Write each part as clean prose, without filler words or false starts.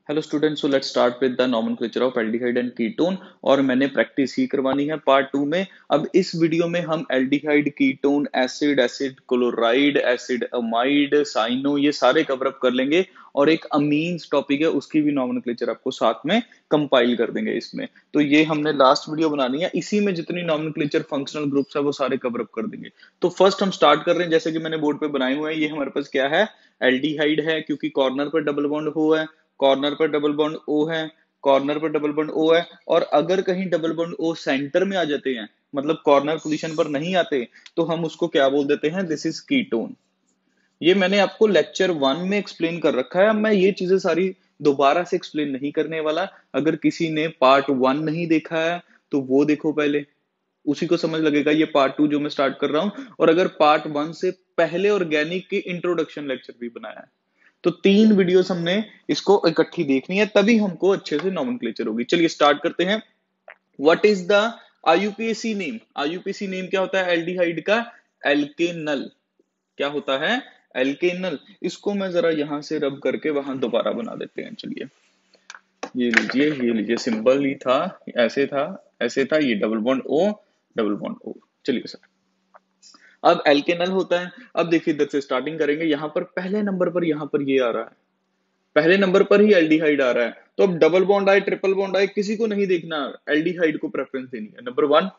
Hello students, so let's start with the nomenclature of aldehyde and ketone. और मैंने practice ही करवानी है part 2 में। अब इस वीडियो में हम aldehyde, ketone, acid, acid chloride, acid amide, cyano, ये सारे कवर अप कर लेंगे। और एक अमीन्स टॉपिक है, उसकी भी नॉमेनक्लेचर आपको साथ में कंपाइल कर देंगे इसमें। तो ये हमने लास्ट वीडियो बनानी है, इसी में जितनी नॉमेनक्लेचर फंक्शनल ग्रुप्स है वो सारे कवर अप कर देंगे। तो फर्स्ट हम स्टार्ट कर रहे हैं, जैसे कि मैंने बोर्ड पे बनाए हुए हैं। ये हमारे पास क्या है? एल्डिहाइड है, क्योंकि कॉर्नर पर डबल बॉन्ड हो है, कॉर्नर पर डबल बॉन्ड ओ है, कॉर्नर पर डबल बॉन्ड ओ है। और अगर कहीं डबल बॉन्ड ओ सेंटर में आ जाते हैं, मतलब कॉर्नर पोजीशन पर नहीं आते, तो हम उसको क्या बोल देते हैं? This is ketone. ये मैंने आपको लेक्चर 1 में एक्सप्लेन कर रखा है। अब मैं ये चीजें सारी दोबारा से एक्सप्लेन नहीं करने वाला। अगर किसी ने पार्ट 1 नहीं देखा है तो वो देखो पहले, उसी को समझ लगेगा ये पार्ट 2 जो मैं स्टार्ट कर रहा हूं। और अगर पार्ट 1 से पहले ऑर्गेनिक की इंट्रोडक्शन लेक्चर भी बनाया है, तो 3 वीडियोस हमने इसको इकट्ठी देखनी है, तभी हमको अच्छे से नॉमेनक्लेचर होगी। चलिए स्टार्ट करते हैं। What is the IUPAC name? IUPAC name क्या होता है एल्डिहाइड का? एल्केनल। क्या होता है? एल्केनल। इसको मैं जरा यहां से रब करके वहां दोबारा बना देते हैं। चलिए, ये लीजिए, सिंबल ही था, ऐसे था, ऐसे था, ये double bond O, double bond O. चलिए सर, अब एल्केनल होता है। अब देखिए, इधर से स्टार्टिंग करेंगे। यहां पर पहले नंबर पर, यहां पर ये आ रहा है, पहले नंबर पर ही एल्डिहाइड आ रहा है। तो अब डबल बॉन्ड आए, ट्रिपल बॉन्ड आए, किसी को नहीं देखना, एल्डिहाइड को प्रेफरेंस देनी है। नंबर 1,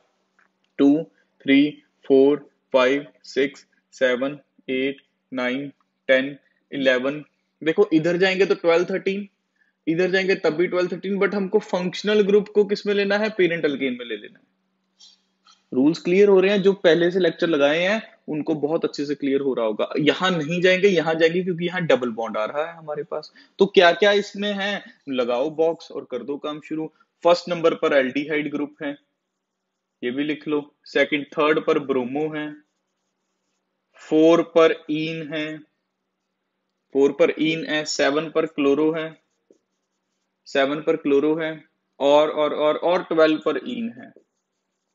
2, 3, 4, 5, 6, 7, 8, 9, 10, 11। देखो, इधर जाएंगे तो 12, 13, इधर जाएंगे तब भी 12, 13। बट हमको फंक्शनल ग्रुप को किस में लेना है? पेरेंट अल्केन में ले लेना है। रूल्स क्लियर हो रहे हैं? जो पहले से लेक्चर लगाए हैं उनको बहुत अच्छे से क्लियर हो रहा होगा। यहां नहीं जाएंगे, यहां जाएंगे, क्योंकि यहां डबल बॉन्ड आ रहा है हमारे पास। तो क्या क्या इसमें है? लगाओ बॉक्स और कर दो काम शुरू। फर्स्ट नंबर पर एल्डिहाइड ग्रुप है, ये भी लिख लो। सेकंड, थर्ड पर ब्रोमो है, 4 पर ईन है, 4 पर ईन है, 7 पर क्लोरो है, 7 पर क्लोरो है, और 12 पर ईन है,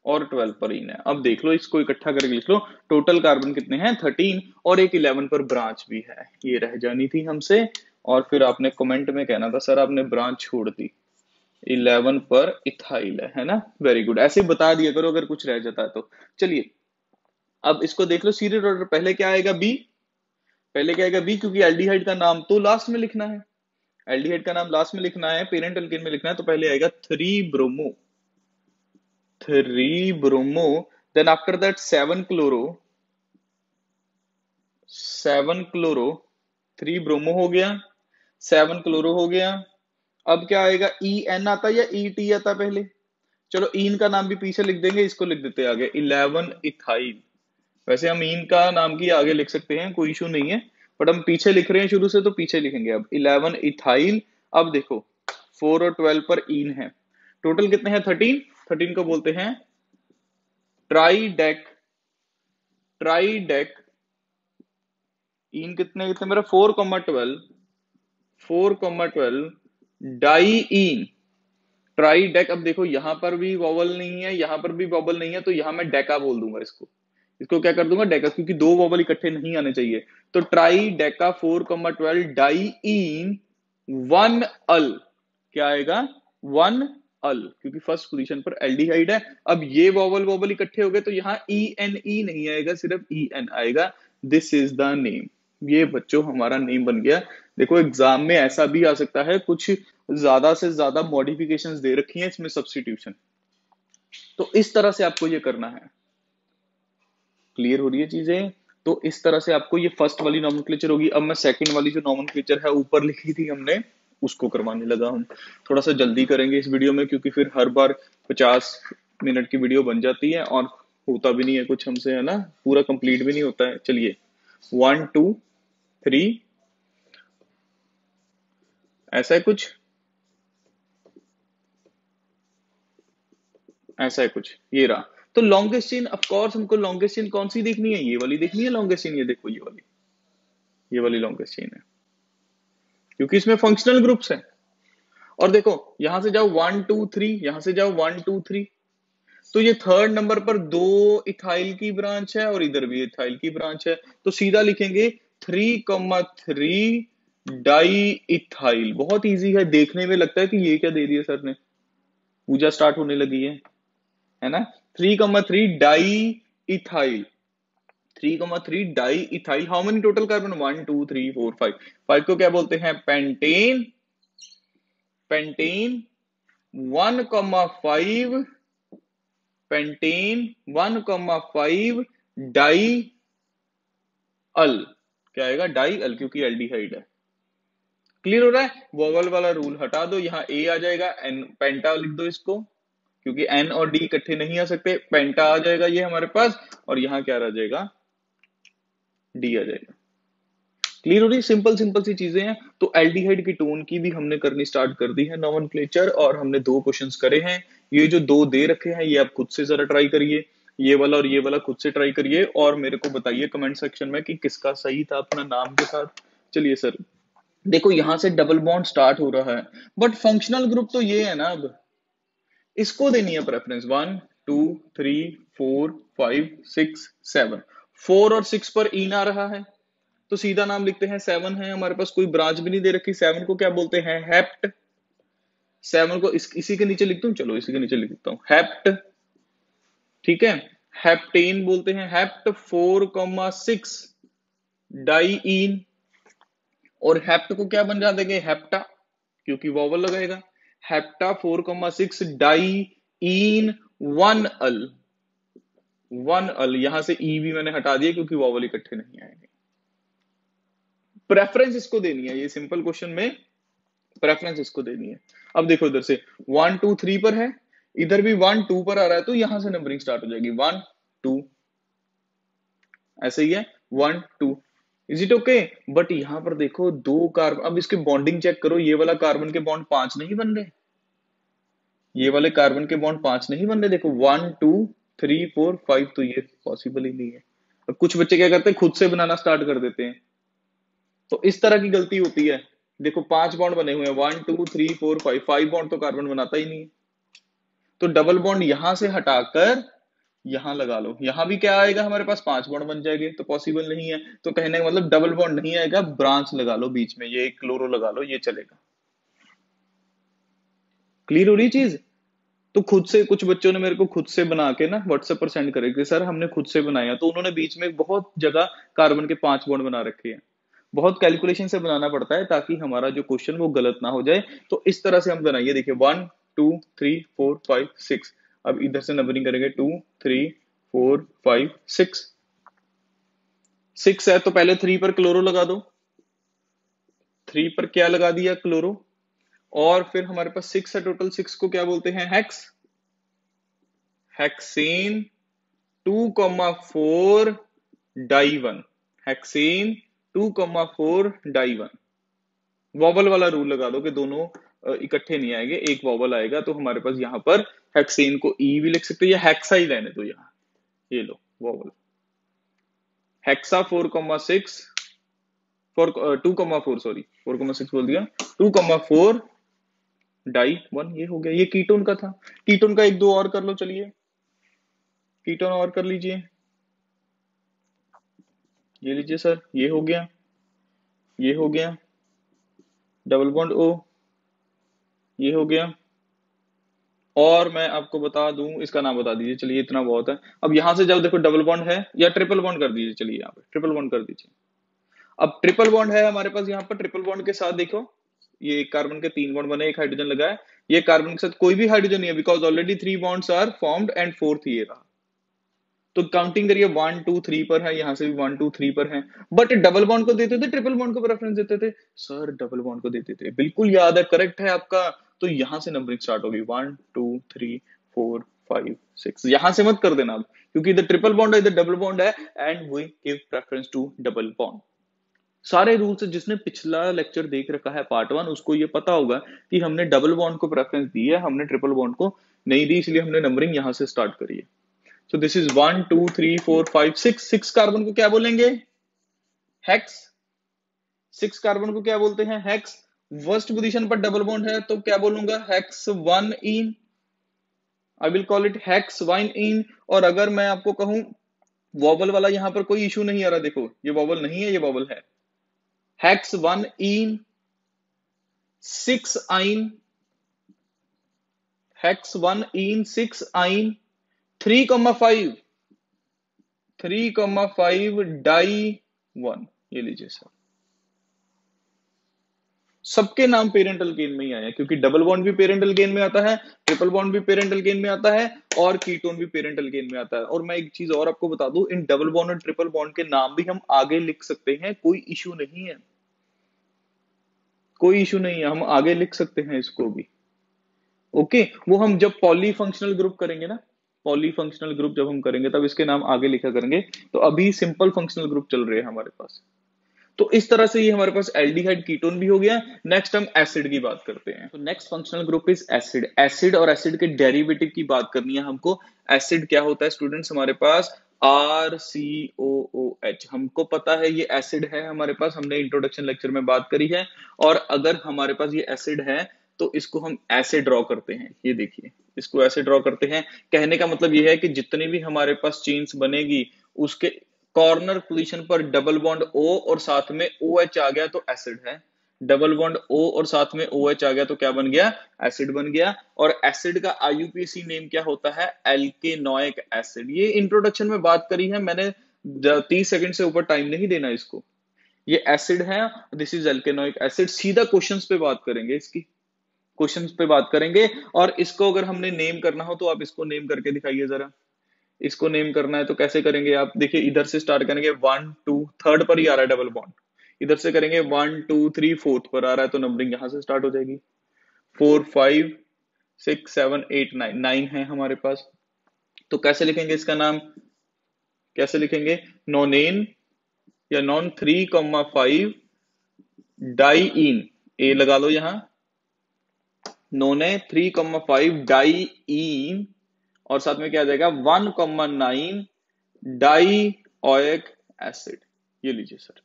और 12 पर इन है। अब देख लो, इसको इकट्ठा करके लिख लो। टोटल कार्बन कितने हैं? 13। और एक 11 पर ब्रांच भी है, ये रह जानी थी हमसे। और फिर आपने कमेंट में कहना था सर आपने ब्रांच छोड़ दी। 11 पर इथाइल है ना? वेरी गुड, ऐसे बता दिया करो अगर कुछ रह जाता है तो। चलिए, अब इसको देख लो। सीरियल ऑर्डर पहले क्या आएगा? बी। पहले क्या आएगा? बी, क्योंकि एल्डिहाइड का नाम तो लास्ट में लिखना है। एल्डिहाइड का नाम लास्ट में लिखना है, पेरेंट अल्केन में लिखना है, तो पहले आएगा 3 bromo, 3 bromo. Then after that 7 chloro, 7 chloro, 3 bromo हो गया, 7 क्लोरो हो गया। अब क्या आएगा? ई एन आता है या ई टी आता पहले? चलो, ईन का नाम भी पीछे लिख देंगे, इसको लिख देते हैं आगे, 11 इथाइल। वैसे हम ईन का नाम की आगे लिख सकते हैं, कोई इशू नहीं है, बट हम पीछे लिख रहे हैं शुरू से, तो पीछे लिखेंगे। अब 11 इथाइल। अब देखो, 4 और 12 पर ईन है। टोटल कितने हैं? 13। 13 को बोलते हैं ट्राइडेक। ट्राइडेक। इन कितने कितने मेरा? 4,12, 4,12 डाई इन, ट्राई डेक। अब देखो, यहां पर भी वॉवल नहीं है, यहां पर भी वॉवल नहीं है, तो यहां मैं डेका बोल दूंगा इसको। इसको क्या कर दूंगा? डेका, क्योंकि दो वॉवल इकट्ठे नहीं आने चाहिए। तो ट्राई डेका 4,12 डाई इन 1 अल। क्या आएगा? 1 अल, क्योंकि फर्स्ट पोजीशन पर एल्डिहाइड है। अब ये वॉवल वॉवल इकट्ठे हो गए, तो यहाँ ई एन ई नहीं आएगा, सिर्फ ई एन आएगा। This is the name. ये बच्चों हमारा नेम बन गया। देखो, एग्जाम में ऐसा भी आ सकता है, कुछ ज्यादा से ज्यादा मॉडिफिकेशंस दे रखी हैं इसमें, सब्स्टिट्यूशन। तो इस तरह से आपको ये करना है। क्लियर हो रही है चीजें? तो इस तरह से आपको ये फर्स्ट वाली नॉमेनक्लेचर होगी। अब मैं सेकंड वाली जो नॉमेनक्लेचर है ऊपर लिखी थी हमने, उसको करवाने लगा हूं। थोड़ा सा जल्दी करेंगे इस वीडियो में, क्योंकि फिर हर बार 50 मिनट की वीडियो बन जाती है और होता भी नहीं है कुछ हमसे, है ना? पूरा कंप्लीट भी नहीं होता है। चलिए, 1, 2, 3, ऐसा है कुछ, ऐसा है कुछ, ये रहा। तो लॉन्गेस्ट चेन, ऑफ कोर्स हमको लॉन्गेस्ट चेन कौन सी देखनी है? ये वाली देखनी है लॉन्गेस्ट चेन। ये देखो, ये वाली लॉन्गेस्ट चेन है, क्योंकि इसमें फंक्शनल ग्रुप्स हैं। और देखो, यहां से जाओ 1, 2, 3, यहां से जाओ 1, 2, 3। तो ये थर्ड नंबर पर दो इथाइल की ब्रांच है, और इधर भी इथाइल की ब्रांच है। तो सीधा लिखेंगे 3,3 डाई इथाइल। बहुत इजी है, देखने में लगता है कि ये क्या दे दिया सर ने, पूजा स्टार्ट होने लगी है ना। 3,3 di ethyl, 3,3 di ethyl. How many total carbon, 1 2 3 4 5। 5 को क्या बोलते हैं, पेंटेन। पेंटेन 1,5, पेंटेन 1,5 डाई अल, क्या आएगा, डाई अल, क्योंकि एल्डिहाइड है। क्लियर हो रहा है। वोवल वाला रूल हटा दो, यहाँ ए आ जाएगा, एन पेंटा लिख दो इसको, क्योंकि एन और डी इकट्ठे नहीं आ सकते, पेंटा आ जाएगा ये हमारे पास, और यहाँ क्या रह जाएगा, डी आ जाएगा। क्लियर हो रही, सिंपल सिंपल सी चीजें हैं। तो एल्डिहाइड कीटोन की भी हमने करनी स्टार्ट कर दी है नोमेनक्लेचर, और हमने 2 क्वेश्चंस करे हैं। ये जो 2 दे रखे हैं ये आप खुद से जरा ट्राई करिए, ये वाला और ये वाला खुद से ट्राई करिए, और मेरे को बताइए कमेंट सेक्शन में कि किसका सही था अपना नाम के साथ। चलिए सर, देखो यहां से डबल बॉन्ड स्टार्ट हो रहा है, बट फंक्शनल ग्रुप तो ये है ना, अब इसको देनी है प्रेफरेंस। 1 2 3 4 5 6 7, 4 और 6 पर इन आ रहा है, तो सीधा नाम लिखते हैं। 7 है हमारे पास, कोई ब्रांच भी नहीं दे रखी। 7 को क्या बोलते हैं, हेप्ट। 7 को इसी के नीचे लिखता हूं, चलो इसी के नीचे लिख देता हूं, हेप्ट। ठीक है, हेप्टेन बोलते हैं, हेप्ट। 4,6 डाईइन, और हेप्ट को क्या बन जाएंगे, हेप्टा, क्योंकि वॉवल लगाएगा। हेप्टा 4,6 डाईइन 1 अल। 1 अल, यहां से ई भी मैंने हटा दिया क्योंकि वॉवल इकट्ठे नहीं आएंगे। प्रेफरेंस इसको देनी है, ये सिंपल क्वेश्चन में प्रेफरेंस इसको देनी है। अब देखो इधर से 1 2 3 पर है, इधर भी 1 2 पर आ रहा है, तो यहां से नंबरिंग स्टार्ट हो जाएगी। 1 2, ऐसे ही है, 1 2। Is it okay. बट यहां पर देखो 2 कार्बन, अब इसके बॉन्डिंग चेक करो, ये वाला कार्बन के बॉन्ड 5 नहीं बन रहे, ये वाले कार्बन के बॉन्ड 5 नहीं बन रहे। देखो 1 2 3 4 5, तो ये पॉसिबल ही नहीं है। अब कुछ बच्चे क्या करते हैं, खुद से बनाना स्टार्ट कर देते हैं, तो इस तरह की गलती होती है। देखो 5 बॉन्ड बने हुए हैं, 1 2 3 4 5, 5 बॉन्ड तो कार्बन बनाता ही नहीं है। तो डबल बॉन्ड यहां से हटाकर यहां लगा लो, यहां भी क्या आएगा हमारे पास, 5 बॉन्ड बन जाएंगे, तो पॉसिबल नहीं है। तो कहने का मतलब डबल बॉन्ड नहीं आएगा, ब्रांच लगा लो बीच में, ये एक क्लोरो लगा लो, ये चलेगा। क्लियर हो रही चीज। तो खुद से कुछ बच्चों ने मेरे को खुद से बना के ना व्हाट्सएप पर सेंड करे कि सर हमने खुद से बनाया, तो उन्होंने बीच में बहुत जगह कार्बन के 5 बॉन्ड बना रखे हैं। बहुत कैलकुलेशन से बनाना पड़ता है ताकि हमारा जो क्वेश्चन वो गलत ना हो जाए। तो इस तरह से हम बनाइए, देखिए 1 2 3 4 5 6। अब इधर से नंबरिंग करेंगे 2 3 4 5 6। 6 है तो पहले 3 पर क्लोरो लगा दो, 3 पर क्या लगा दिया, क्लोरो। और फिर हमारे पास 6 है टोटल, 6 को क्या बोलते हैं, hex. Hexane 2,4 di 1, hexane 2,4 di 1। Vowel वाला रूल लगा दो कि दोनों इकट्ठे नहीं आएंगे, एक वॉवल आएगा, तो हमारे पास यहां पर हेक्सेन को ई भी लिख सकते हैं, या हेक्सा ही लेने दो यहाँ, ये लो वॉवल। हेक्सा 4,6, 2,4, सॉरी 4,6 बोल दिया, 2,4 डाई 1, ये हो गया। ये कीटोन का था। कीटोन का एक दो और कर लो, चलिए कीटोन और कर लीजिए। ये लीजिए सर, ये हो गया, ये हो गया, डबल बॉन्ड ओ, ये हो गया। और मैं आपको बता दूं, इसका नाम बता दीजिए, चलिए इतना बहुत है। अब यहां से जब देखो डबल बॉन्ड है, या ट्रिपल बॉन्ड कर दीजिए, चलिए यहाँ पे ट्रिपल बॉन्ड कर दीजिए। अब ट्रिपल बॉन्ड है हमारे पास यहाँ पर, ट्रिपल बॉन्ड के साथ देखो, ये एक कार्बन के 3 बॉन्ड बने, एक हाइड्रोजन लगा है। ये कार्बन के साथ कोई भी हाइड्रोजन नहीं है, because already 3 bonds are formed and fourth ये रहा। तो काउंटिंग करिए, 1 2 3 पर है, यहां से भी 1 2 3 पर है। बट डबल बॉन्ड को देते थे, ट्रिपल बॉन्ड को प्रेफरेंस देते थे। सर डबल बॉन्ड को देते थे, बिल्कुल याद है, करेक्ट है आपका। तो यहां से नंबरिंग स्टार्ट होगी, 1 2 3 4 5 6। यहां से मत कर देना आप, क्योंकि इधर ट्रिपल बॉन्ड है, इधर डबल बॉन्ड है, and we give preference to double bond. सारे रूल्स, जिसने पिछला लेक्चर देख रखा है पार्ट 1, उसको ये पता होगा कि हमने डबल बॉन्ड को प्रेफरेंस दी है, हमने ट्रिपल बॉन्ड को नहीं दी, इसलिए हमने नंबरिंग यहां से स्टार्ट करी है। So this is 1 2 3 4 5 6। 6 कार्बन को क्या बोलेंगे, हेक्स। 6 कार्बन को क्या बोलते हैं, हेक्स। फर्स्ट पोजीशन पर डबल बॉन्ड है, तो क्या बोलूंगा, hex 1 in. I will call it hex 1 इन। और अगर मैं आपको कहूं वॉवल वाला, यहां पर कोई इशू नहीं आ रहा, देखो ये वॉवल नहीं है, ये वॉवल है, हेक्स 1 इन 6 आइन, हेक्स 1 इन 6 आइन 3,5 3,5 डाई 1। ये लीजिए सर, सबके नाम पेरेंटल गेन में ही आए हैं, क्योंकि डबल बॉन्ड भी पेरेंटल गेन में आता है, ट्रिपल बॉन्ड भी पेरेंटल गेन में आता है, और कीटोन भी पेरेंटल गेन में आता है। और मैं एक चीज और आपको बता दूं, इन डबल बॉन्ड और ट्रिपल बॉन्ड के नाम भी हम आगे लिख सकते हैं, कोई इशू नहीं है, कोई इशू नहीं है, हम आगे लिख सकते हैं इसको भी। ओके, वो हम जब पॉली फंक्शनल ग्रुप करेंगे ना, पॉली फंक्शनल ग्रुप जब हम करेंगे तब इसके नाम आगे लिखा करेंगे। तो अभी सिंपल फंक्शनल ग्रुप चल रहे हैं हमारे पास। तो इस तरह से ये हमारे पास एल्डिहाइड कीटोन भी हो गया। नेक्स्ट हम एसिड की बात करते हैं। तो next functional group is acid. Acid और एसिड के डेरिवेटिव की बात करनी है हमको। एसिड क्या होता है स्टूडेंट्स हमारे पास? RCOOH। हमको पता है ये एसिड है हमारे पास, हमने इंट्रोडक्शन लेक्चर में बात करी है। और अगर हमारे पास ये एसिड है तो इसको हम ऐसे ड्रॉ करते हैं, ये देखिए, इसको ऐसे ड्रॉ करते हैं। कहने का मतलब ये है कि जितनी भी हमारे पास चेन्स बनेगी उसके कॉर्नर पोजीशन पर डबल बॉन्ड O और साथ में OH आ गया तो एसिड है। डबल बॉन्ड O और साथ में OH आ गया तो क्या बन गया? एसिड बन गया। और एसिड का IUPAC नेम क्या होता है? एल्केनोइक एसिड। ये इंट्रोडक्शन में बात करी है मैंने, 30 सेकंड से ऊपर टाइम नहीं देना इसको। ये एसिड है, दिस इज एल्केनोइक एसिड। सीधा क्वेश्चंस पे बात करेंगे, इसकी क्वेश्चंस पे बात करेंगे। और इसको अगर हमने नेम करना हो तो आप इसको नेम करके दिखाइए जरा। इसको नेम करना है तो कैसे करेंगे आप? देखिए, इधर से स्टार्ट करेंगे, 1 2, थर्ड पर ही आ रहा है डबल बॉन्ड। इधर से करेंगे 1 2 3, फोर्थ पर आ रहा है तो नंबरिंग यहां से स्टार्ट हो जाएगी। 4 5 6 7 8 9, 9 है हमारे पास। तो कैसे लिखेंगे इसका नाम? कैसे लिखेंगे? नोनेन या नॉन 3,5 डाइइन। ए लगा लो यहां, नोने 3,5 डाइइन। और साथ में क्या आ जाएगा? 1,9 डाइओइक एसिड। ये लीजिए सर,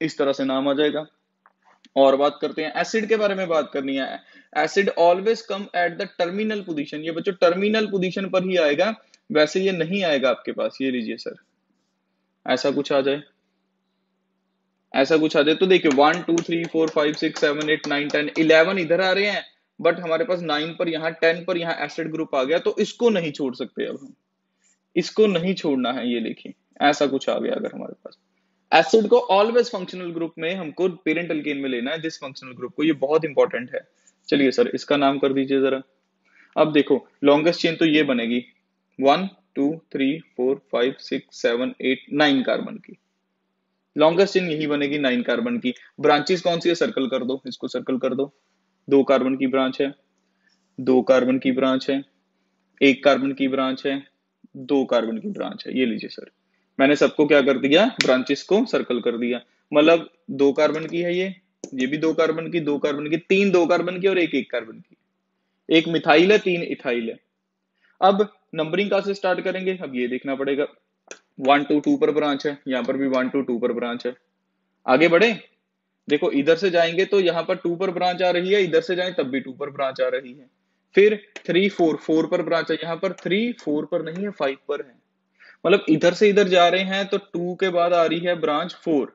इस तरह से नाम आ जाएगा। और बात करते हैं एसिड के बारे में, बात करनी है। Acid always come at the terminal position. ये बच्चों टर्मिनल पोजीशन पर ही आएगा, वैसे ये नहीं आएगा आपके पास। ये लीजिए सर, ऐसा कुछ आ जाए, ऐसा कुछ आ जाए तो देखिए 1 2 3 4 5 6 7 8 9 10 11 इधर आ रहे हैं, बट हमारे पास 9 पर यहाँ 10 पर यहाँ एसिड ग्रुप आ गया, तो इसको नहीं छोड़ सकते अब हम, इसको नहीं छोड़ना है। ये देखिए, ऐसा कुछ आ गया अगर हमारे पास। एसिड को ऑलवेज फंक्शनल ग्रुप में हमको पेरेंटल गेन में लेना है, दिस फंक्शनल ग्रुप को, ये बहुत इंपॉर्टेंट है। चलिए सर, इसका नाम कर दीजिए जरा। अब देखो, लॉन्गेस्ट चेन तो ये बनेगी 1 2 3 4 5 6 7 8 9 कार्बन की। लॉन्गेस्ट चेन यही बनेगी 9 कार्बन की। ब्रांचेस कौन सी है? सर्कल कर दो, इसको सर्कल कर दो। 2 कार्बन की ब्रांच है, 2 कार्बन की ब्रांच है, 1 कार्बन की ब्रांच है, 2 कार्बन की ब्रांच है। ये लीजिए सर, मैंने सबको क्या कर दिया? ब्रांचेस को सर्कल कर दिया। मतलब 2 कार्बन की है ये भी 2 कार्बन की, 2 कार्बन की, 3 2 कार्बन की और 1 1 कार्बन की। एक मिथाइल है, 3 इथाइल है। अब नंबरिंग कहां से स्टार्ट करेंगे? अब ये देखना पड़ेगा। 1 2 2 पर ब्रांच है, यहां पर भी 1 2 2 पर ब्रांच है। आगे बढ़े, देखो इधर से जाएंगे तो यहाँ पर 2 पर ब्रांच आ रही है, इधर से जाएं तब भी 2 पर ब्रांच आ रही है। फिर 3 4 4 पर ब्रांच है, यहाँ पर 3 4 पर नहीं है, 5 पर है। मतलब इधर से इधर जा रहे हैं तो 2 के बाद आ रही है ब्रांच 4।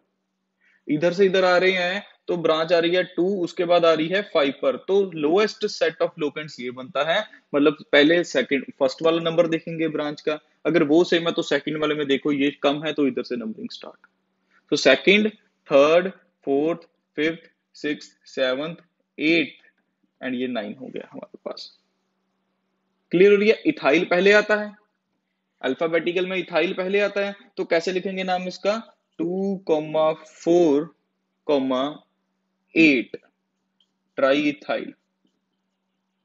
इधर से इधर आ रहे हैं तो ब्रांच आ रही है 2, उसके बाद आ रही है 5 पर। तो लोएस्ट सेट ऑफ लोकेंट्स ये बनता है। मतलब पहले सेकंड फर्स्ट वाला नंबर देखेंगे ब्रांच का, अगर वो सेम है तो सेकंड वाले में देखो ये कम है तो इधर से नंबरिंग स्टार्ट। तो second, third, fourth, fifth, six, seventh, eight, and ये 9 हो गया हमारे पास। क्लियर हो रही है? इथाइल पहले आता है, अल्फाबेटिकल में इथाइल पहले आता है, तो कैसे लिखेंगे नाम इसका? 2,4,8 ट्राई इथाइल।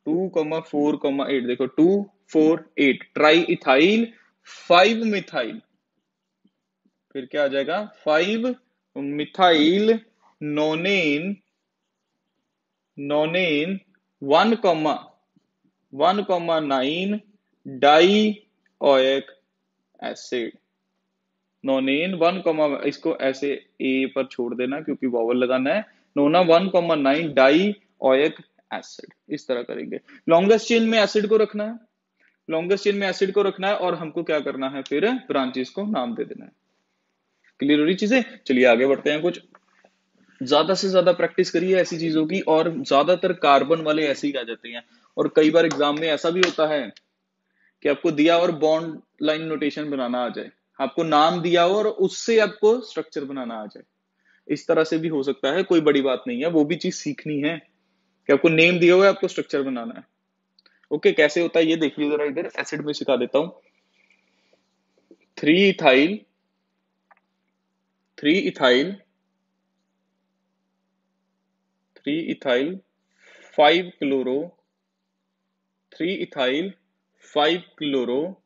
2,4,8, देखो 2 4 8 ट्राई इथाइल 5 मिथाइल। फिर क्या आ जाएगा? 5 मिथाइल नोनेन, नोनेन 1,9 डाइओइक एसिड। नोनेन 1, इसको ऐसे ए पर छोड़ देना क्योंकि वॉवल लगाना है। नोना 1,9 डाइओइक एसिड, इस तरह करेंगे। लॉन्गेस्ट चेन में एसिड को रखना है, लॉन्गेस्ट चेन में एसिड को रखना है, और हमको क्या करना है? फिर ब्रांचेस को नाम दे देना है। क्लियर हो रही चीजें? चलिए आगे बढ़ते हैं। कुछ ज्यादा से ज्यादा प्रैक्टिस करिए ऐसी चीजों की, और ज्यादातर कार्बन वाले ऐसे ही आ जाते हैं। और कई बार एग्जाम में ऐसा भी होता है कि आपको दिया और बॉन्ड लाइन नोटेशन बनाना आ जाए, आपको नाम दिया हो और उससे आपको स्ट्रक्चर बनाना आ जाए। इस तरह से भी हो सकता है, कोई बड़ी बात नहीं है, वो भी चीज सीखनी है कि आपको नेम दिया हुआ है, आपको स्ट्रक्चर बनाना है। ओके, कैसे होता है ये देखिए जरा, इधर एसिड में सिखा देता हूं। 3 ethyl, 3 ethyl, 3 ethyl, 5 chloro, 3 ethyl, 5 chloro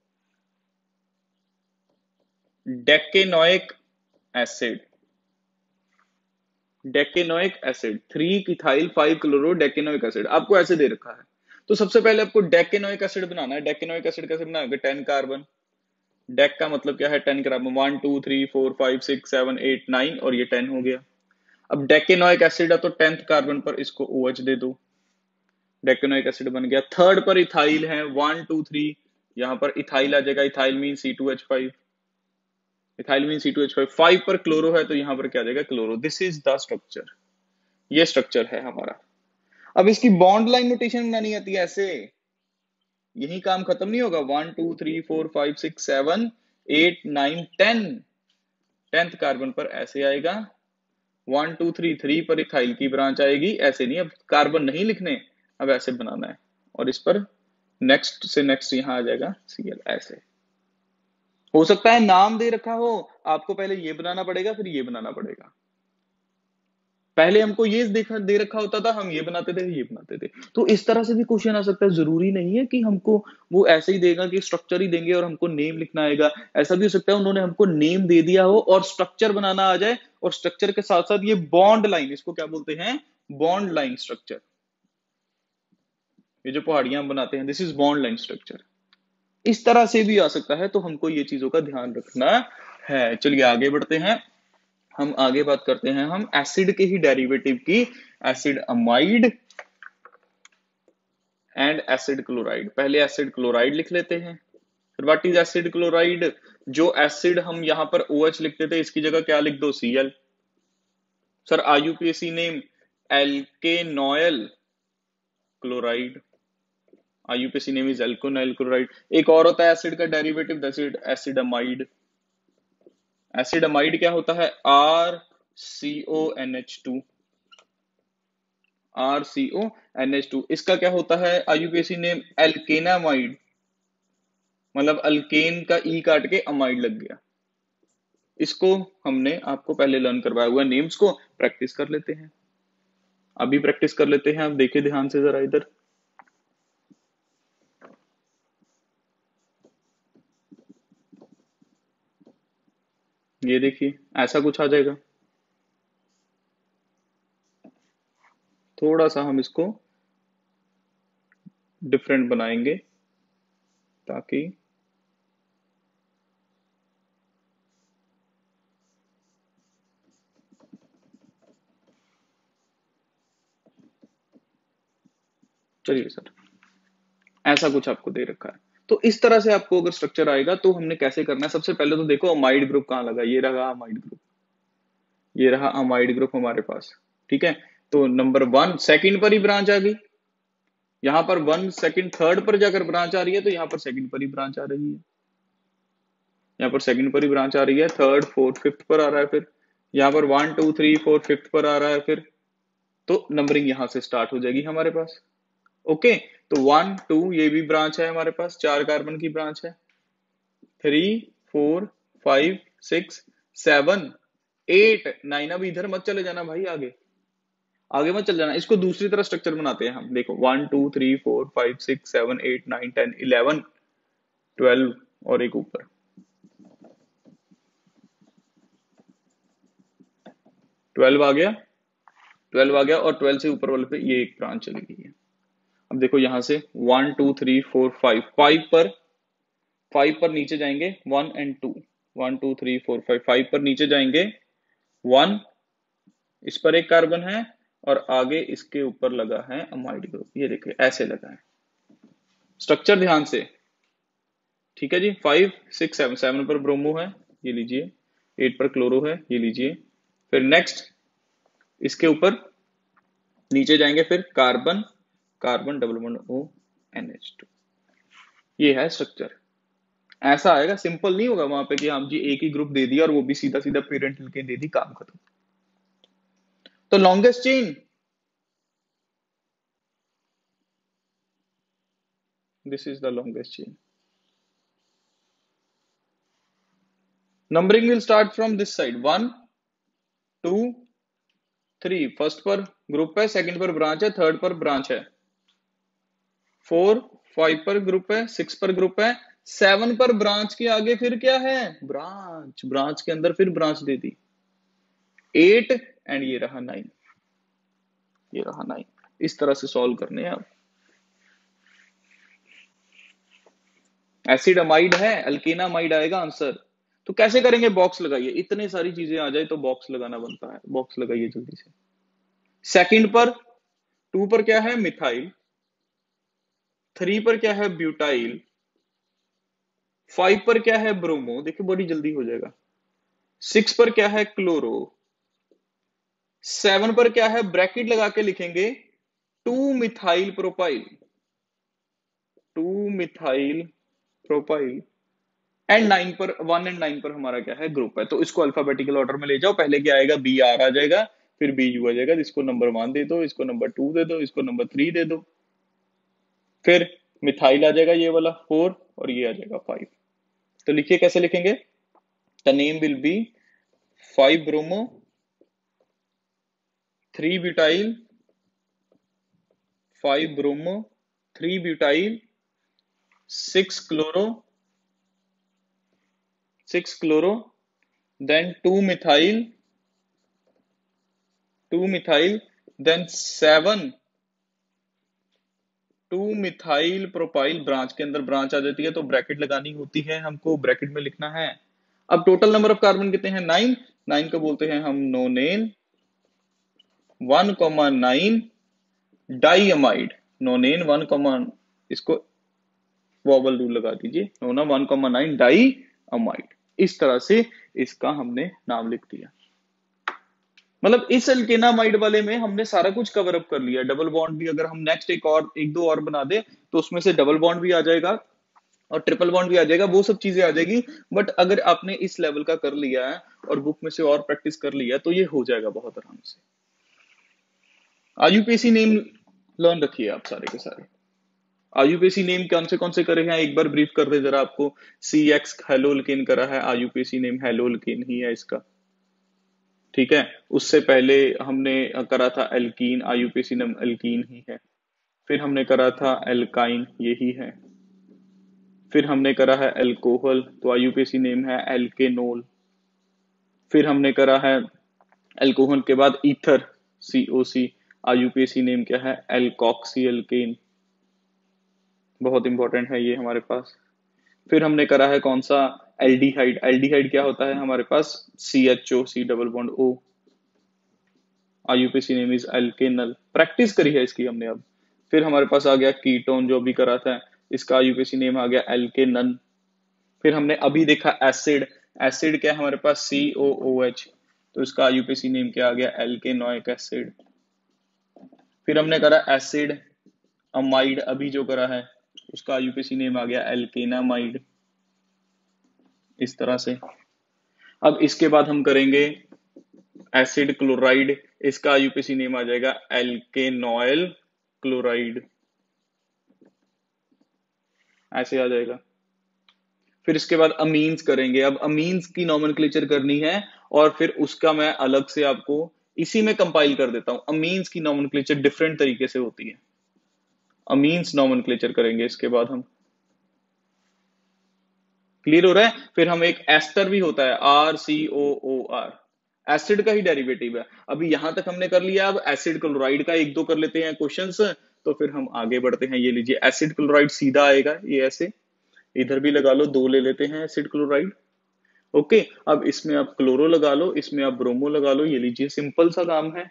decanoic acid, decanoic acid, 3 ethyl 5 chloro decanoic acid आपको ऐसे दे रखा है। तो सबसे पहले आपको डेकेनोइक एसिड बनाना है। डेकेनोइक एसिड कैसे बनाओगे? 10 कार्बन, डेक का मतलब क्या है? 10 कार्बन, 1 2 3 4 5 6 7 8 9, और ये 10 हो गया। अब डेकेनोइक एसिड है तो 10th कार्बन पर इसको OH दे दो, डेकेनोइक एसिड बन गया। थर्ड पर इथाइल है, 1 2 3, यहां पर इथाइल आ जाएगा, ethyl mean C2H5, ethyl mean C2H5। 5 पर क्लोरो है तो यहां पर क्या आ जाएगा? Chloro. This is the structure, ये स्ट्रक्चर है हमारा। अब इसकी बॉन्ड लाइन नोटेशन बनानी आती है ऐसे, यही काम खत्म नहीं होगा। 1 2 3 4 5 6 7 8 9 10, 10th कार्बन पर ऐसे आएगा। 1 2 3 3 पर इथाइल की ब्रांच आएगी, ऐसे नहीं, अब कार्बन नहीं लिखने, अब ऐसे बनाना है। और इस पर नेक्स्ट से नेक्स्ट यहां आ जाएगा Cl, ऐसे। हो सकता है नाम दे रखा हो, आपको पहले ये बनाना पड़ेगा फिर ये बनाना पड़ेगा। पहले हमको ये देखा दे रखा होता था, हम ये बनाते थे ये बनाते थे। तो इस तरह से भी क्वेश्चन आ सकता है, जरूरी नहीं है कि हमको वो ऐसे ही देगा कि स्ट्रक्चर ही देंगे और हमको नेम लिखना आएगा। ऐसा भी हो सकता है उन्होंने हमको नेम दे दिया हो और स्ट्रक्चर बनाना आ जाए, और स्ट्रक्चर के साथ साथ ये बॉन्ड लाइन, इसको क्या बोलते हैं? Bond line structure. ये जो पहाड़ियां हम बनाते हैं, this is bond line structure. इस तरह से भी आ सकता है, तो हमको ये चीजों का ध्यान रखना है। चलिए आगे बढ़ते हैं। हम आगे बात करते हैं हम एसिड के ही डेरिवेटिव की, acid amide and acid chloride. पहले एसिड क्लोराइड लिख लेते हैं। फिर व्हाट इज एसिड क्लोराइड? जो एसिड हम यहां पर OH लिखते थे, इसकी जगह क्या लिख दो? Cl। Sir IUPAC name alkanoyl chloride, IUPAC name is alkanoyl chloride. एक और होता है एसिड का derivative, acid acid amide. Acid amide क्या होता है? RCONH2, RCONH2। इसका क्या होता है IUPAC नेम? एल्केनामाइड, मतलब अल्केन का ई काट के अमाइड लग गया। इसको हमने आपको पहले लर्न करवाया हुआ, नेम्स को प्रैक्टिस कर लेते हैं। अभी प्रैक्टिस कर लेते हैं, आप देखिए ध्यान से जरा इधर। ये देखिए ऐसा कुछ आ जाएगा। थोड़ा सा हम इसको डिफरेंट बनाएंगे ताकि चलिए सर, ऐसा कुछ आपको दे रखा है। तो इस तरह से आपको अगर स्ट्रक्चर आएगा तो हमने कैसे करना है? सबसे पहले तो देखो अमाइड ग्रुप कहाँ लगा, ये रहा अमाइड ग्रुप, ये रहा अमाइड ग्रुप हमारे पास। ठीक है, तो नंबर 1 सेकंड पर ही ब्रांच आ गई, यहां पर 1 सेकंड थर्ड पर जाकर ब्रांच आ रही है, तो यहां पर सेकंड पर ही ब्रांच आ रही है, यहाँ पर सेकंड पर ही ब्रांच आ रही है। थर्ड फोर्थ फिफ्थ पर आ रहा है, फिर यहाँ पर 1 2 3 4 फिफ्थ पर आ रहा है, फिर तो नंबरिंग यहां से स्टार्ट हो जाएगी हमारे पास। ओके, तो 1 2 ये भी ब्रांच है हमारे पास, 4 कार्बन की ब्रांच है। 3 4 5 6 7 8 9, अब इधर मत चले जाना भाई, आगे आगे मत चल जाना। इसको दूसरी तरह स्ट्रक्चर बनाते हैं हम। देखो 1 2 3 4 5 6 7 8 9 10 11 12 और एक ऊपर 12 आ गया, 12 आ गया, और 12 से ऊपर वाले पे ये एक ब्रांच चली गई है। अब देखो यहां से 1 2 3 4 5, 5 पर नीचे जाएंगे 1 और 2, 1 2 3 4 5, 5 पर नीचे जाएंगे 1, इस पर एक कार्बन है, और आगे इसके ऊपर लगा है अमाइड ग्रुप, ये देखिए ऐसे लगा है। स्ट्रक्चर ध्यान से, ठीक है जी। 5 6 7, 7 पर ब्रोमो है, ये लीजिए। 8 पर क्लोरो है, ये लीजिए। फिर नेक्स्ट इसके ऊपर नीचे जाएंगे, फिर carbon, carbon double bond O NH2, ये है स्ट्रक्चर। ऐसा आएगा, सिंपल नहीं होगा वहां पे कि हम जी एक ही ग्रुप दे दिया और वो भी सीधा सीधा पेरेंट लिख के दे दी, काम खत्म। तो longest chain, this is the longest chain. Numbering will start from this side, 1 2 3, first पर ग्रुप है, सेकंड पर ब्रांच है, थर्ड पर ब्रांच है, 4 5 पर ग्रुप है, 6 पर ग्रुप है, 7 पर ब्रांच के आगे फिर क्या है, ब्रांच, ब्रांच के अंदर फिर ब्रांच दे दी, 8 एंड ये रहा 9, ये रहा 9। इस तरह से सॉल्व करने हैं। अब एसिड अमाइड है, अल्केना अमाइड आएगा आंसर। तो कैसे करेंगे, बॉक्स लगाइए, इतने सारी चीजें आ जाए तो बॉक्स लगाना बनता है, बॉक्स लगाइए जल्दी से। सेकंड पर 2 पर क्या है, मिथाइल, 3 पर क्या है, ब्यूटाइल, 5 पर क्या है, ब्रोमो, देखिए बड़ी जल्दी हो जाएगा, 6 पर क्या है, क्लोरो, 7 पर क्या है, ब्रैकेट लगा के लिखेंगे 2 methyl propyl, 2 methyl propyl, and 9 पर 1 एंड 9 पर हमारा क्या है, ग्रुप है। तो इसको अल्फाबेटिकल ऑर्डर में ले जाओ, पहले क्या आएगा, बी आर आ जाएगा, फिर बी यू आ जाएगा, इसको नंबर 1 दे दो, इसको नंबर 2 दे दो, इसको नंबर 3 दे दो, फिर मिथाइल आ जाएगा ये वाला 4 और ये आ जाएगा 5। तो लिखिए कैसे लिखेंगे, the name will be 5 bromo, 3 butyl, 5 bromo, 3 butyl, 6 chloro, 6 chloro, then 2 methyl, 2 methyl, then 7 2 methyl propyl, branch के अंदर ब्रांच आ जाती है तो ब्रैकेट लगानी होती है हमको, ब्रैकेट में लिखना है। अब टोटल नंबर ऑफ कार्बन कितने हैं, 9, 9 को बोलते हैं हम नोनेन, 1,9 डाइअमाइड, नोनेन 1, इसको वॉवल रूल लगा दीजिए, नोना 1,9 डाइअमाइड। इस तरह से इसका हमने नाम लिख दिया। मतलब इस अल्केनामाइड वाले में हमने सारा कुछ कवर अप कर लिया। डबल बॉन्ड भी अगर हम नेक्स्ट एक दो और बना दे तो उसमें से डबल बॉन्ड भी आ जाएगा और ट्रिपल बॉन्ड भी आ जाएगा, वो सब चीजें आ जाएगी। बट अगर आपने इस लेवल का कर लिया है और बुक में से और प्रैक्टिस कर लिया तो ये हो जाएगा बहुत आराम से। आईयूपीएसी नेम लर्न रखिए आप सारे के सारे। आईयूपीएसी नेम कौन से करे हैं एक बार ब्रीफ कर दे जरा आपको। CX हेलोल्केन करा है, आईयूपीएसी नेम हेलोल्केन ही है इसका, ठीक है। उससे पहले हमने करा था एल्कीन, आईयूपीएसी नेम एल्कीन ही है। फिर हमने करा था एल्काइन, यही है। फिर हमने करा है एल्कोहल, तो आईयूपीएसी नेम है एल्केनोल। फिर हमने करा है एल्कोहल के बाद ईथर, COC, आईयूपीएसी नेम क्या है, एल्कॉक्सी एल्केन, बहुत इंपॉर्टेंट है ये हमारे पास। फिर हमने करा है कौन सा, एल्डिहाइड। एल्डिहाइड क्या होता है हमारे पास, CHO, C double bond O, IUPAC name is alkanal. Practice करी है इसकी हमने अब। फिर हमारे पास आ गया कीटोन, जो भी करा था, इसका आईयूपीएसी नेम आ गया एल्केनन। फिर हमने अभी देखा एसिड, एसिड क्या है हमारे पास, COOH, तो इसका आईयूपीएसी नेम क्या आ गया, एल्केनोइक एसिड। फिर हमने करा एसिड अमाइड, अभी जो करा है उसका आईयूपीएसी नेम आ गया एल्केनामाइड, इस तरह से। अब इसके बाद हम करेंगे एसिड क्लोराइड, इसका आईयूपीएसी नेम आ जाएगा एल्केनॉयल क्लोराइड, ऐसे आ जाएगा। फिर इसके बाद अमीन्स करेंगे। अब अमीन्स की नॉमेनक्लेचर करनी है और फिर उसका मैं अलग से आपको इसी में कंपाइल कर देता हूं। अमीन्स की नॉमेनक्लेचर डिफरेंट तरीके से होती है, अमीन्स नॉमेनक्लेचर करेंगे इसके बाद हम। क्लियर हो रहा है। फिर हम एक एस्टर भी होता है, RCOOR, एसिड का ही डेरिवेटिव है। अभी यहां तक हमने कर लिया, अब एसिड क्लोराइड का एक दो कर लेते हैं क्वेश्चंस, तो फिर हम आगे बढ़ते हैं। ये लीजिए एसिड क्लोराइड सीधा आएगा, ये ऐसे, इधर भी लगा लो, 2 ले लेते हैं एसिड क्लोराइड। ओके, अब इसमें आप क्लोरो लगा लो, इसमें आप ब्रोमो लगा लो, ये लीजिए, सिंपल सा काम है।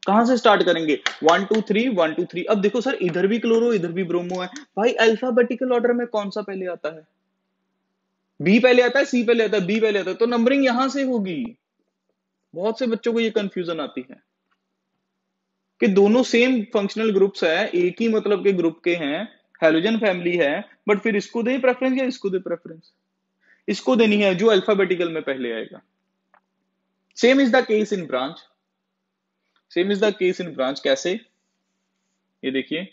कहां से स्टार्ट करेंगे, 1 2 3 1 2 3। अब देखो सर, इधर भी क्लोरो इधर भी ब्रोमो है, भाई अल्फाबेटिकल ऑर्डर में कौन सा पहले आता है, बी पहले आता है, सी पहले आता है, बी पहले आता है, तो नंबरिंग यहां से होगी। बहुत से बच्चों को ये कंफ्यूजन आती है कि दोनों सेम फंक्शनल ग्रुप्स है, एक ही मतलब के ग्रुप के हैं, हेलोजन फैमिली है, बट फिर इसको दे प्रेफरेंस या इसको दे प्रेफरेंस। इसको देनी है जो अल्फाबेटिकल में पहले आएगा। Same is the case in branch. Same is the case in branch कैसे? ये देखिए,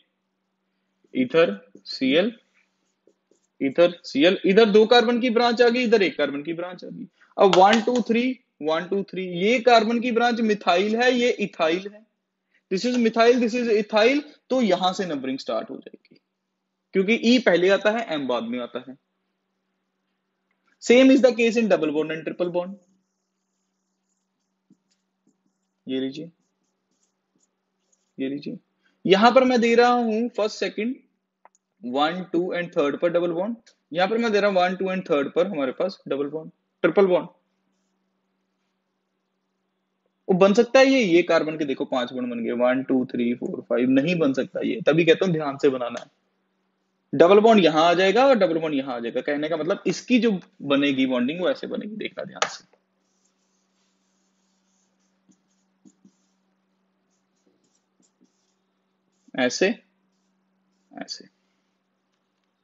इथर सीएल, इथर सीएल, इधर 2 कार्बन की ब्रांच आ गई, इधर 1 कार्बन की ब्रांच आ गई। अब 1 2 3 1 2 3, ये कार्बन की ब्रांच मिथाइल है, ये इथाइल है। This is methyl, this is ethyl, तो यहां से नंबरिंग स्टार्ट हो जाएगी, क्योंकि ई पहले आता है, एम बाद में आता है। Same is the case in double bond and triple bond. ये लीजिए, ये लीजिए, यहां पर मैं दे रहा हूं फर्स्ट सेकंड 1 2 एंड थर्ड पर डबल बॉन्ड, यहां पर मैं दे रहा हूं 1 2 एंड थर्ड पर हमारे पास डबल बॉन्ड, ट्रिपल बॉन्ड। वो बन सकता है ये कार्बन के देखो 5 बॉन्ड बन गए, 1 2 3 4 5, नहीं बन सकता ये, तभी कहता हूं ध्यान से बनाना है। डबल बॉन्ड यहां आ जाएगा और डबल बॉन्ड यहां आ जाएगा, कहने का मतलब इसकी जो बनेगी बॉन्डिंग वो ऐसे बनेगी, देखना ध्यान से। ऐसे, ऐसे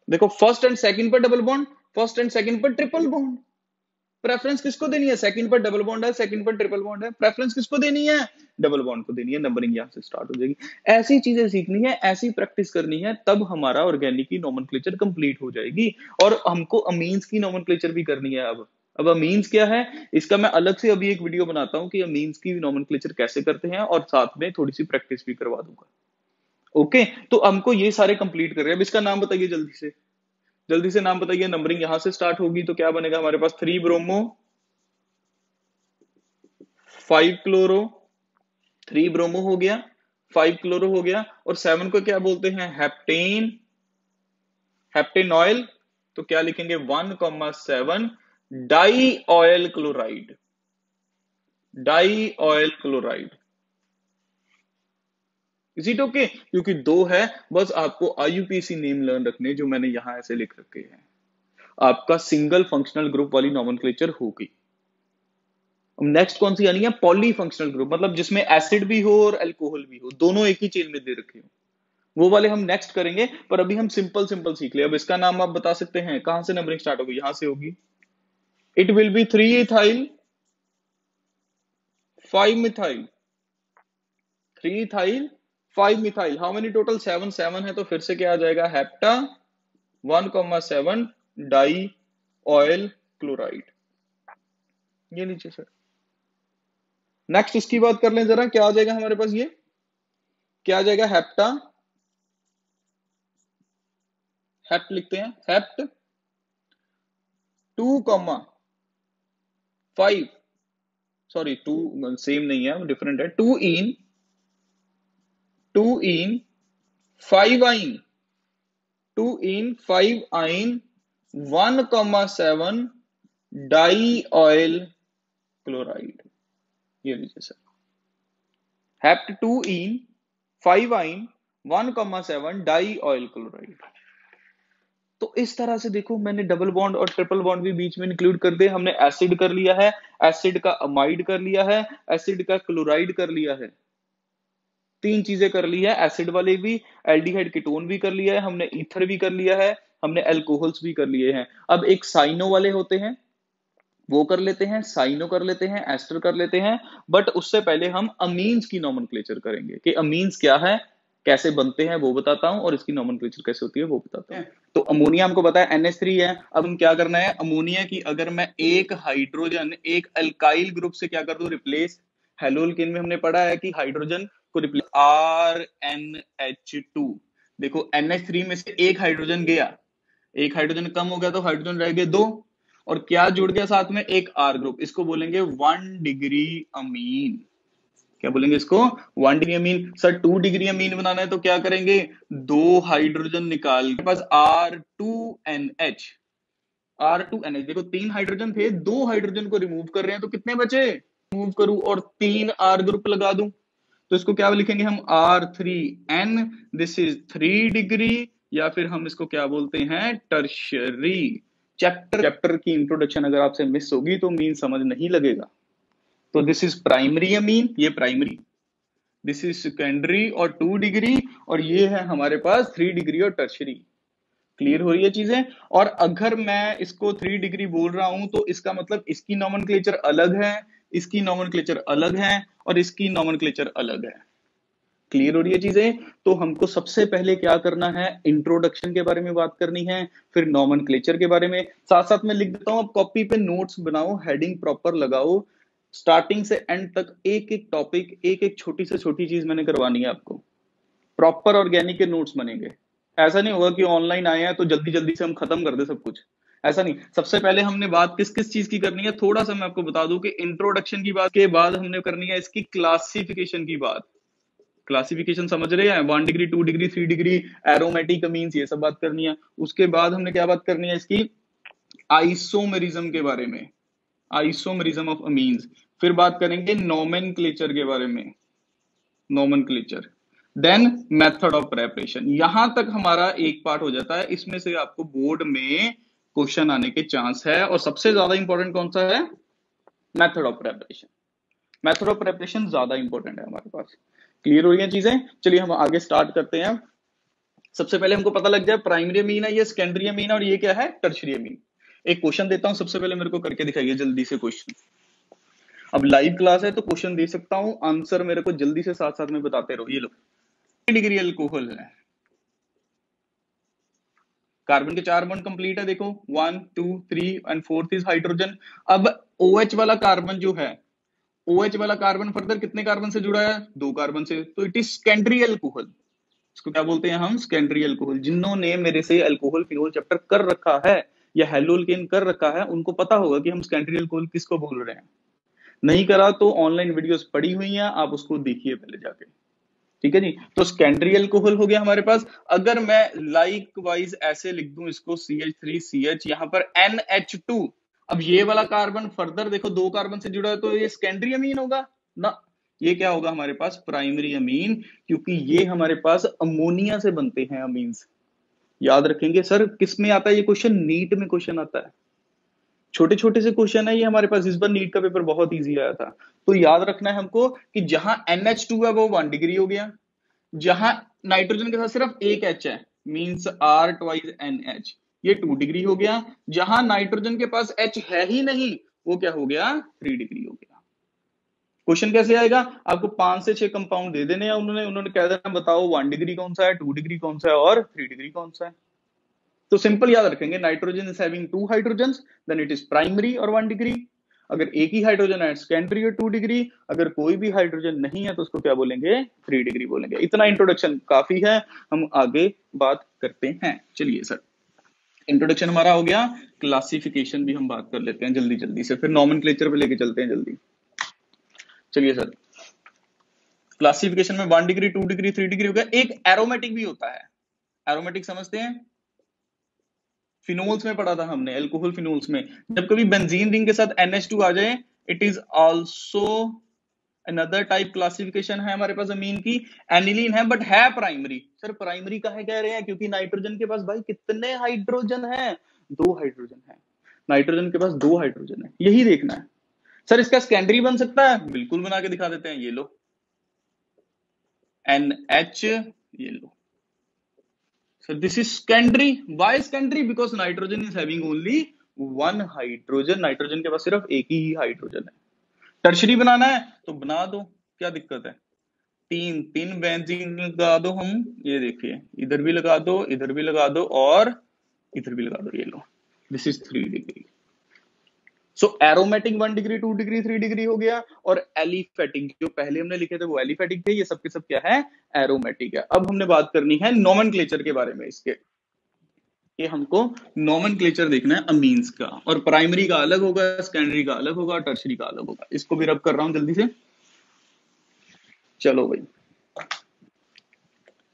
देखो, फर्स्ट एंड सेकंड पर double bond, first and second पर ट्रिपल बॉन्ड। प्रेफरेंस किसको देनी है? सेकंड पर डबल बॉन्ड है, सेकंड पर ट्रिपल बॉन्ड है, प्रेफरेंस किसको देनी है? डबल बॉन्ड को देनी है। नंबरिंग यहां से स्टार्ट हो जाएगी। ऐसी चीजें सीखनी है, ऐसी प्रैक्टिस करनी है, तब हमारा ऑर्गेनिक की नोमेनक्लेचर कंप्लीट हो जाएगी। और हमको अमीन्स की नोमेनक्लेचर भी करनी है। अब अमीन्स क्या है, इसका मैं अलग से अभी एक वीडियो बनाता हूं कि अमीन्स की नोमेनक्लेचर कैसे करते हैं, और साथ में थोड़ी सी प्रैक्टिस भी करवा दूंगा। ओके, तो हमको ये सारे कंप्लीट कर रहे हैं। अब इसका नाम बताइए जल्दी से, जल्दी से नाम बताइए। नंबरिंग यहां से स्टार्ट होगी तो क्या बनेगा हमारे पास? 3 ब्रोमो 5 क्लोरो, 3 ब्रोमो हो गया, 5 क्लोरो हो गया, और 7 को क्या बोलते हैं? Heptane, heptanoyl. तो क्या लिखेंगे? 1,7 dioyl chloride, dioyl chloride. Is it okay? क्योंकि 2 है, बस आपको आईयूपीएसी नेम लर्न रखने, जो मैंने यहां ऐसे लिख रखे हैं। आपका सिंगल फंक्शनल ग्रुप वाली नॉमेनक्लेचर होगी। नेक्स्ट कौन सी आनी है? पॉली फंक्शनल ग्रुप, मतलब जिसमें एसिड भी हो और अल्कोहल भी हो, दोनों एक ही चेन में दे रखे हो, वो वाले हम नेक्स्ट करेंगे। पर अभी हम सिंपल सिंपल सीख ले। अब इसका नाम आप बता सकते हैं, कहां से नंबरिंग स्टार्ट होगी? यहां से होगी। It will be 3 ethyl 5 methyl, 3 ethyl 5 methyl. How many total? 7, 7 है, तो फिर से क्या आ जाएगा? Hepta 1,7 dioyl chloride. ये लीजिए सर। नेक्स्ट इसकी बात कर लें जरा, क्या आ जाएगा हमारे पास? ये क्या आ जाएगा? हेप्टा, हेप्ट लिखते हैं, हेप्ट 2,5, सॉरी 2 सेम नहीं है, डिफरेंट है। 2 इन 5 आइन, 2 इन 5 आइन 1,7 डाई ऑयल क्लोराइड। ये लीजिए सर, हेप्ट 2 इन 5 आइन 1,7 डाई ऑयल क्लोराइड। तो इस तरह से देखो, मैंने डबल बॉन्ड और ट्रिपल बॉन्ड भी बीच में इंक्लूड कर दिए। हमने एसिड कर लिया है, एसिड का अमाइड कर लिया है, एसिड का क्लोराइड कर लिया है, 3 चीजें कर ली है। एसिड वाले भी, एल्डिहाइड कीटोन भी कर लिया है हमने, ईथर भी कर लिया है हमने, एल्कोहल्स भी कर लिए हैं। अब एक साइनो वाले होते हैं, वो कर लेते हैं, साइनो कर लेते हैं, एस्टर कर लेते हैं। बट उससे पहले हम अमीन्स की नोमेनक्लेचर करेंगे कि अमीन्स क्या है, कैसे बनते हैं वो बताता हूं, और इसकी नोमेनक्लेचर कैसे होती है वो बताता हूं। तो अमोनिया हमको पता है NH3 है। अब हम क्या करना है? अमोनिया की अगर मैं एक हाइड्रोजन एक अल्काइल ग्रुप से क्या कर दूं? रिप्लेस। हेलोल्केन में हमने पढ़ा है कि हाइड्रोजन को रिप्लेस RNH2। देखो NH3 में से एक हाइड्रोजन गया, एक हाइड्रोजन कम हो गया, तो हाइड्रोजन रह गए 2, और क्या जुड़ गया साथ में? एक R ग्रुप। इसको बोलेंगे 1 डिग्री अमीन। क्या बोलेंगे इसको? 1 degree amine. Sir 2 degree amine बनाना है तो क्या करेंगे? 2 हाइड्रोजन निकाल के पास R2NH, R2NH। देखो 3 हाइड्रोजन थे, 2 हाइड्रोजन को रिमूव कर रहे हैं, तो कितने बचे? रिमूव करूं और 3 R ग्रुप लगा दूं, तो इसको क्या लिखेंगे हम? R3N, दिस इज 3 डिग्री, या फिर हम इसको क्या बोलते हैं? टर्शियरी। चैप्टर की इंट्रोडक्शन अगर आपसे मिस होगी तो मीन समझ नहीं लगेगा। तो दिस इज प्राइमरी अमीन, ये प्राइमरी, दिस इज सेकेंडरी और 2 डिग्री, और ये है हमारे पास 3 डिग्री और टर्शरी। क्लियर हो रही है चीजें? और अगर मैं इसको 3 डिग्री बोल रहा हूं तो इसका मतलब इसकी नॉमेनक्लेचर अलग है, इसकी नॉमेनक्लेचर अलग है, और इसकी नॉमेनक्लेचर अलग है। क्लियर हो रही है चीजें? तो हमको सबसे पहले क्या करना है, इंट्रोडक्शन के बारे में बात करनी है, फिर नॉमेनक्लेचर के बारे में। साथ साथ में लिख देता हूं, अब कॉपी पे नोट्स बनाओ, हेडिंग प्रॉपर लगाओ, स्टार्टिंग से एंड तक एक एक टॉपिक, एक एक छोटी से छोटी चीज मैंने करवानी है आपको। प्रॉपर ऑर्गेनिक के नोट्स बनेंगे। ऐसा नहीं होगा कि ऑनलाइन आए हैं तो जल्दी जल्दी से हम खत्म कर दे सब कुछ, ऐसा नहीं। सबसे पहले हमने बात किस किस चीज की करनी है, थोड़ा सा मैं आपको बता दूं कि इंट्रोडक्शन की बात के बाद हमने करनी है इसकी क्लासिफिकेशन की बात। क्लासिफिकेशन समझ रहे हैं, 1 degree, 2 degree, 3 degree, aromatic means, ये सब बात करनी है। उसके बाद हमने क्या बात करनी है, इसकी आइसोमेरिज्म के बारे में, आइसोमेरिज्म ऑफ अमीन्स। फिर बात करेंगे नोमेनक्लेचर के बारे में, nomenclature, then method of preparation. यहां तक हमारा एक पार्ट हो जाता है। इसमें से आपको बोर्ड में क्वेश्चन आने के चांस है, और सबसे ज्यादा इंपॉर्टेंट कौन सा है, method of preparation. Method of preparation ज्यादा इंपॉर्टेंट है हमारे पास। क्लियर हो रही है चीजें? चलिए हम आगे स्टार्ट करते हैं। सबसे पहले हमको पता लग जाए प्राइमरी मीन है, ये सेकेंडरी मीन है, और ये क्या है, टर्शरी मीन। एक क्वेश्चन देता हूं, सबसे पहले मेरे को करके दिखाइए जल्दी से क्वेश्चन। अब लाइव क्लास है तो क्वेश्चन दे सकता हूं, आंसर मेरे को जल्दी से साथ साथ में बताते रहो। ये लो, डिग्री अल्कोहल है, कार्बन के 4 बॉन्ड कंप्लीट है, देखो 1 2 3 एंड फोर्थ इज हाइड्रोजन। अब OH वाला कार्बन जो है, OH वाला कार्बन फर्दर कितने कार्बन से जुड़ा है, 2 कार्बन से, तो इट इज सेकेंडरी अल्कोहल। इसको क्या बोलते हैं हम, सेकेंडरी अल्कोहल। जिन्होंने मेरे से अल्कोहल फिनोल चैप्टर कर रखा है या हेलोल्केन कर रखा है, उनको पता होगा कि हम सेकेंडरी अल्कोहल किसको बोल रहे हैं। नहीं करा तो ऑनलाइन वीडियोस पड़ी हुई हैं, आप उसको देखिए पहले जाके, ठीक है जी। तो सेकेंडरी अल्कोहल हो गया हमारे पास। अगर मैं लाइक वाइज ऐसे लिख दूं इसको, CH3CH, यहां पर NH2, अब ये वाला कार्बन फर्दर देखो 2 कार्बन से जुड़ा है, तो ये सेकेंडरी अमीन होगा ना, ये क्या होगा हमारे पास, प्राइमरी अमीन, क्योंकि ये हमारे पास अमोनिया से बनते हैं अमीन्स। याद रखेंगे सर, किस में आता है ये क्वेश्चन, नीट में क्वेश्चन आता है। छोटे छोटे से क्वेश्चन है ये हमारे पास, इस बार नीट का पेपर बहुत इजी आया था। तो याद रखना है हमको कि जहां NH2 है वो 1 डिग्री हो गया, जहां नाइट्रोजन के साथ सिर्फ एक H है, मींस R ट्वाइस NH, ये 2 डिग्री हो गया। जहां नाइट्रोजन के पास H है ही नहीं, वो क्या हो गया, 3 डिग्री हो गया। क्वेश्चन कैसे आएगा, आपको 5 से 6 कंपाउंड दे देने हैं, उन्होंने कह देना बताओ 1 डिग्री कौन सा है, 2 डिग्री कौन सा है, और 3 डिग्री कौन सा है। तो सिंपल याद रखेंगे, nitrogen is having 2 hydrogens, then it is primary और 1 डिग्री। अगर एक ही हाइड्रोजन है सेकेंडरी और 2 डिग्री, अगर कोई भी हाइड्रोजन नहीं है तो उसको क्या बोलेंगे, 3 डिग्री बोलेंगे। इतना इंट्रोडक्शन काफी है, हम आगे बात करते हैं। चलिए सर, इंट्रोडक्शन हमारा हो गया, क्लासिफिकेशन भी हम बात कर लेते हैं जल्दी जल्दी से, फिर नॉमेनक्लेचर पे लेके चलते हैं जल्दी। चलिए सर, क्लासिफिकेशन में 1 डिग्री, 2 डिग्री, 3 डिग्री हो गया। एक एरोमेटिक भी होता है, एरोमेटिक समझते हैं, फिनोल्स में पढ़ा था हमने, अल्कोहल फिनोल्स में, जब कभी बेंजीन रिंग के साथ NH2 आ जाए, it is also another type classification है हमारे पास अमीन की। एनिलीन है बट है प्राइमरी। सर प्राइमरी का है कह रहे हैं, क्योंकि नाइट्रोजन के पास भाई कितने हाइड्रोजन है, 2 हाइड्रोजन है, नाइट्रोजन के पास 2 हाइड्रोजन है, यही देखना है। सर इसका सेकेंडरी बन सकता है, बिल्कुल बना के दिखा देते हैं, ये लो NH, ये लो। So this is secondary. Why secondary? Because nitrogen is having only 1 hydrogen, nitrogen के पास सिर्फ एक ही हाइड्रोजन है। टर्शरी बनाना है तो बना दो, क्या दिक्कत है, 3 बेंजीन लगा दो हम, ये देखिए इधर भी लगा दो, इधर भी लगा दो, और इधर भी लगा दो, ये लो, this is 3 degree. So aromatic 1 degree, 2 degree, 3 degree हो गया, और एलिफेटिक जो पहले हमने लिखे थे वो एलिफेटिक थे, ये सब के सब क्या है, एरोमेटिक है। अब हमने बात करनी है नोमेनक्लेचर के बारे में इसके, ये हमको नोमेनक्लेचर देखना है अमीन्स का, और प्राइमरी का अलग होगा, सेकेंडरी का अलग होगा, टर्शरी का अलग होगा। इसको भी रब कर रहा हूं जल्दी से, चलो भाई,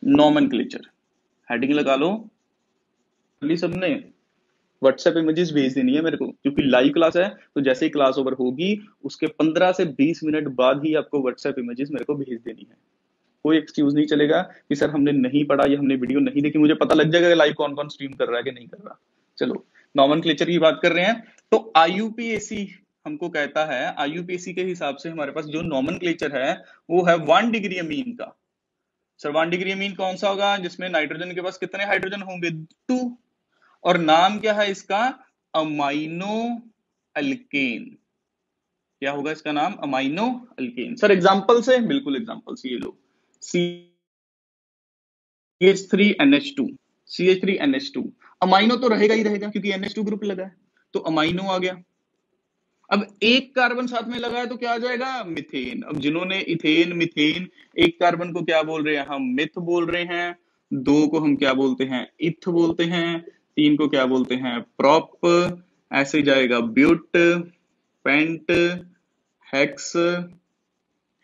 नोमेनक्लेचर, हेडिंग लगा लो सबने। व्हाट्सएप इमेजेस भेज देनी है मेरे को, क्योंकि लाइव क्लास है, तो जैसे ही क्लास ओवर होगी उसके 15 से 20 मिनट बाद ही आपको व्हाट्सएप इमेजेस मेरे को भेज देनी है। कोई एक्सक्यूज नहीं चलेगा कि सर हमने नहीं पढ़ा या हमने वीडियो नहीं देखी, मुझे पता लग जाएगा लाइव कौन कौन स्ट्रीम कर रहा है कि नहीं कर रहा। चलो नॉमेनक्लेचर की बात कर रहे हैं। तो आईयूपीएसी हमको कहता है, आईयूपीएसी के हिसाब से हमारे पास जो नॉमेनक्लेचर है वो है 1 डिग्री अमीन का। सर 1 डिग्री अमीन कौन सा होगा? जिसमें नाइट्रोजन के पास कितने हाइड्रोजन होंगे? 2। और नाम क्या है इसका? Amino alkane. क्या होगा इसका नाम? Amino alkane. सर एग्जांपल से? बिल्कुल एग्जांपल से, ये लो CH3NH2, CH3NH2। अमाइनो तो रहेगा ही रहेगा क्योंकि NH2 ग्रुप लगा है, तो अमाइनो आ गया। अब एक कार्बन साथ में लगा है तो क्या आ जाएगा? मिथेन। अब जिन्होंने इथेन, मिथेन, एक कार्बन को क्या बोल रहे हैं हम? मिथ बोल रहे हैं। 2 को हम क्या बोलते हैं? इथ बोलते हैं। 3 को क्या बोलते हैं? प्रोप। ऐसे जाएगा ब्यूट, पेंट, हेक्स,